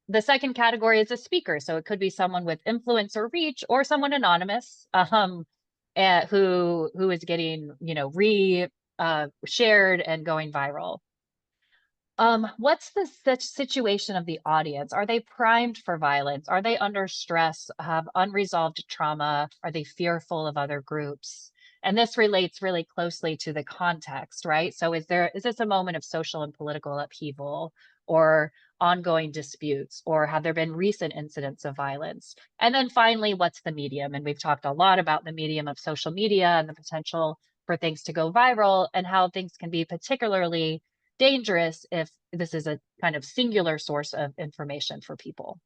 The second category is a speaker. So it could be someone with influence or reach or someone anonymous who is getting, shared and going viral. What's the situation of the audience? Are they primed for violence? Are they under stress, have unresolved trauma? Are they fearful of other groups? And this relates really closely to the context, right? So is this a moment of social and political upheaval or ongoing disputes, or have there been recent incidents of violence? And then finally, what's the medium? And we've talked a lot about the medium of social media and the potential for things to go viral and how things can be particularly dangerous if this is a kind of singular source of information for people.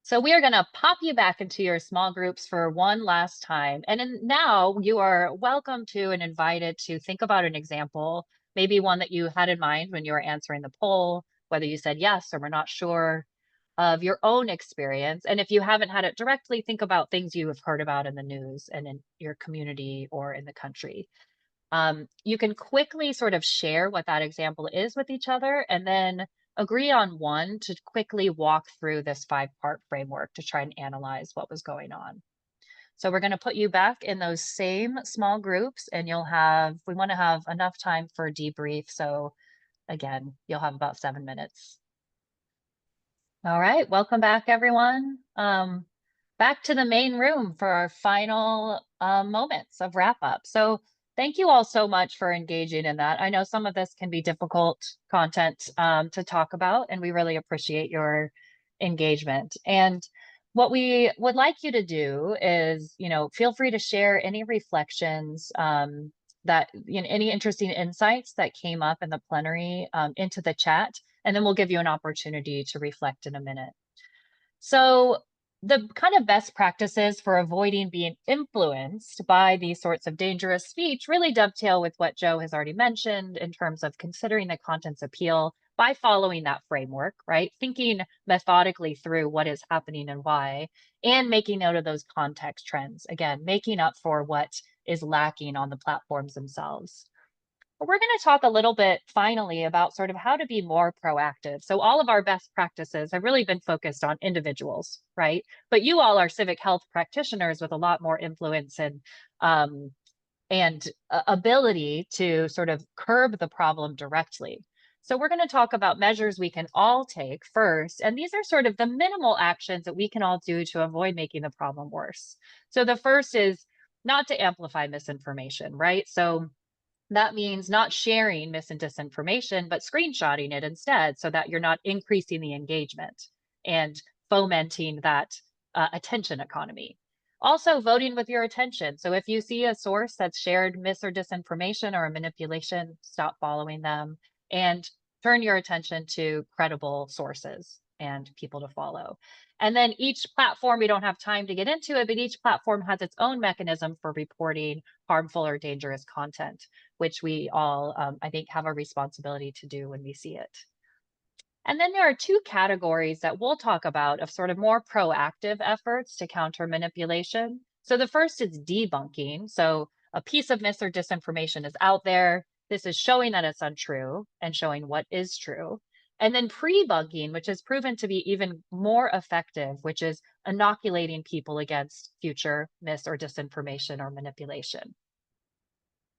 So we are going to pop you back into your small groups for one last time. And now you are welcome to and invited to think about an example, maybe one that you had in mind when you were answering the poll, whether you said yes or we're not sure, of your own experience. And if you haven't had it directly, think about things you have heard about in the news and in your community or in the country. You can quickly sort of share what that example is with each other, and then agree on one to quickly walk through this 5-part framework to try and analyze what was going on. So we're going to put you back in those same small groups, and we want to have enough time for debrief. So again, you'll have about 7 minutes. All right, welcome back, everyone. Back to the main room for our final moments of wrap up. So thank you all so much for engaging in that. I know some of this can be difficult content to talk about, and we really appreciate your engagement. And what we would like you to do is, feel free to share any reflections that, any interesting insights that came up in the plenary into the chat, and then we'll give you an opportunity to reflect in a minute. So the kind of best practices for avoiding being influenced by these sorts of dangerous speech really dovetail with what Joe has already mentioned in terms of considering the content's appeal by following that framework, right? Thinking methodically through what is happening and why, and making note of those context trends. Again, making up for what is lacking on the platforms themselves. We're going to talk a little bit finally about sort of how to be more proactive. So all of our best practices have really been focused on individuals, right? But you all are civic health practitioners with a lot more influence and ability to sort of curb the problem directly. So we're going to talk about measures we can all take first. And these are sort of the minimal actions that we can all do to avoid making the problem worse. So the first is not to amplify misinformation, right? So that means not sharing mis and disinformation, but screenshotting it instead so that you're not increasing the engagement and fomenting that attention economy. Also, voting with your attention. So if you see a source that's shared mis or disinformation or a manipulation, stop following them and turn your attention to credible sources and people to follow. And then each platform, we don't have time to get into it, but each platform has its own mechanism for reporting harmful or dangerous content, which we all, I think, have a responsibility to do when we see it. And then there are 2 categories that we'll talk about of sort of more proactive efforts to counter manipulation. So the first is debunking. So a piece of mis or disinformation is out there. This is showing that it's untrue and showing what is true. And then pre-bunking, which has proven to be even more effective, which is inoculating people against future mis or disinformation or manipulation.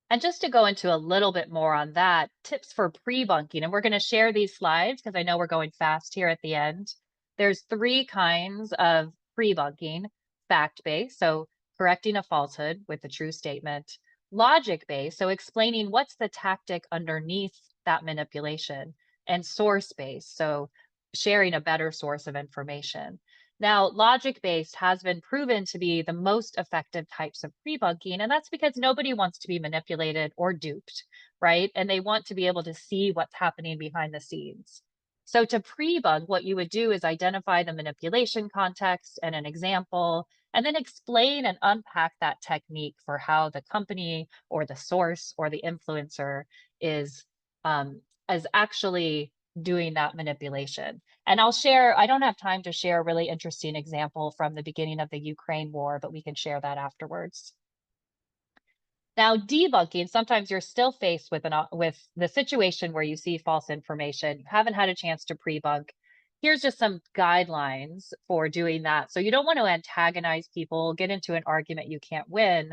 And just to go into a little bit more on that, tips for pre-bunking, and we're going to share these slides because I know we're going fast here at the end. There's 3 kinds of pre-bunking: fact-based, so correcting a falsehood with a true statement; logic-based, so explaining what's the tactic underneath that manipulation; and source-based, so sharing a better source of information. Now, logic-based has been proven to be the most effective types of pre-bunking, and that's because nobody wants to be manipulated or duped, right? And they want to be able to see what's happening behind the scenes. So to pre-bunk, what you would do is identify the manipulation context and an example, and then explain and unpack that technique for how the company or the source or the influencer is actually doing that manipulation. And I'll share, I don't have time to share a really interesting example from the beginning of the Ukraine war, but we can share that afterwards. Now, debunking, sometimes you're still faced with the situation where you see false information, you haven't had a chance to pre-bunk. Here's just some guidelines for doing that. So you don't want to antagonize people, get into an argument you can't win.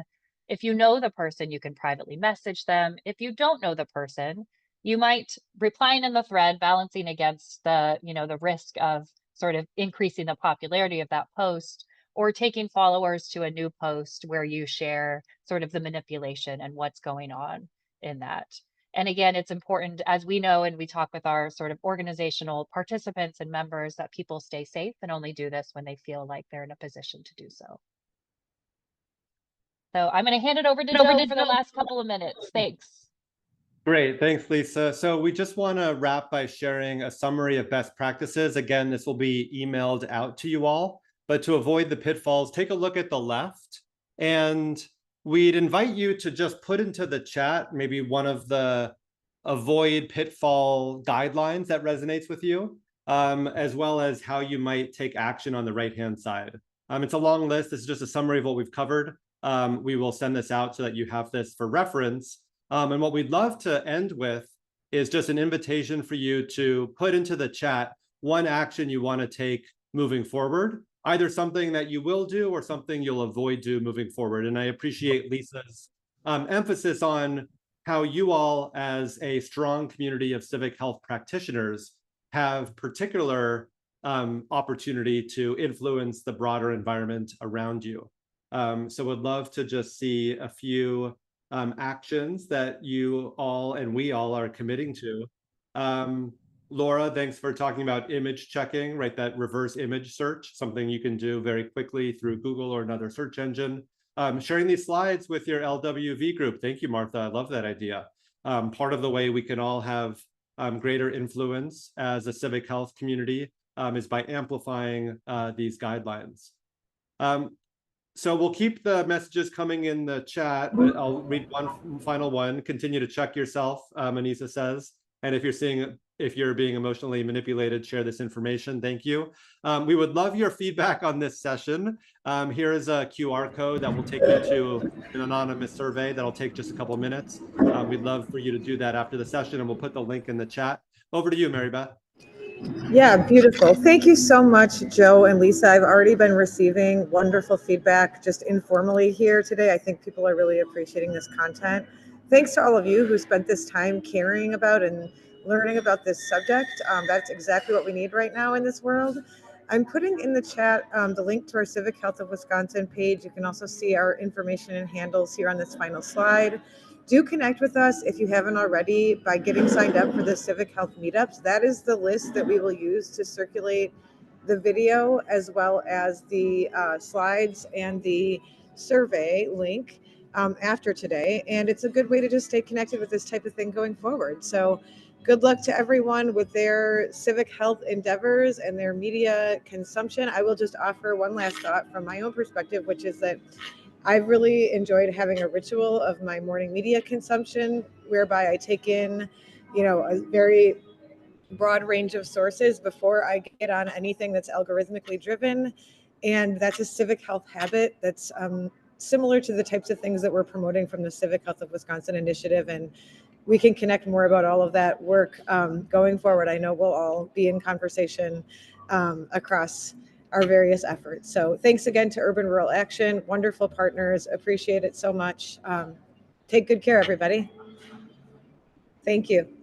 If you know the person, you can privately message them. If you don't know the person, you might replying in the thread, balancing against the risk of sort of increasing the popularity of that post, or taking followers to a new post where you share sort of the manipulation and what's going on in that. And again, it's important, as we know, and we talk with our sort of organizational participants and members, that people stay safe and only do this when they feel like they're in a position to do so. So I'm going to hand it over to Joe for the last couple of minutes. Thanks. Great, thanks, Lisa. So we just want to wrap by sharing a summary of best practices. Again, this will be emailed out to you all, but to avoid the pitfalls, take a look at the left, and we'd invite you to just put into the chat maybe one of the avoid pitfall guidelines that resonates with you, as well as how you might take action on the right-hand side. It's a long list. This is just a summary of what we've covered. We will send this out so that you have this for reference. And what we'd love to end with is just an invitation for you to put into the chat one action you want to take moving forward, either something that you will do or something you'll avoid do moving forward. And I appreciate Lisa's emphasis on how you all, as a strong community of civic health practitioners, have particular opportunity to influence the broader environment around you. So would love to just see a few actions that you all and we all are committing to. Laura, thanks for talking about image checking, right? That reverse image search, something you can do very quickly through Google or another search engine. Sharing these slides with your LWV group. Thank you, Martha. I love that idea. Part of the way we can all have greater influence as a civic health community is by amplifying these guidelines. So we'll keep the messages coming in the chat, but I'll read one final one. Continue to check yourself, Anissa says. And if you're being emotionally manipulated, share this information. Thank you. We would love your feedback on this session. Here is a QR code that will take you to an anonymous survey that'll take just a couple minutes. We'd love for you to do that after the session, and we'll put the link in the chat. Over to you, Mary Beth. Yeah, beautiful. Thank you so much, Joe and Lisa. I've already been receiving wonderful feedback just informally here today. I think people are really appreciating this content. Thanks to all of you who spent this time caring about and learning about this subject. That's exactly what we need right now in this world. I'm putting in the chat the link to our Civic Health of Wisconsin page. You can also see our information and handles here on this final slide. Do connect with us if you haven't already by getting signed up for the Civic Health Meetups. That is the list that we will use to circulate the video as well as the slides and the survey link after today. And it's a good way to just stay connected with this type of thing going forward. So good luck to everyone with their civic health endeavors and their media consumption. I will just offer one last thought from my own perspective, which is that I've really enjoyed having a ritual of my morning media consumption, whereby I take in, a very broad range of sources before I get on anything that's algorithmically driven. And that's a civic health habit that's similar to the types of things that we're promoting from the Civic Health of Wisconsin initiative. And we can connect more about all of that work going forward. I know we'll all be in conversation across our various efforts. So thanks again to Urban Rural Action, wonderful partners, appreciate it so much. Take good care, everybody. Thank you.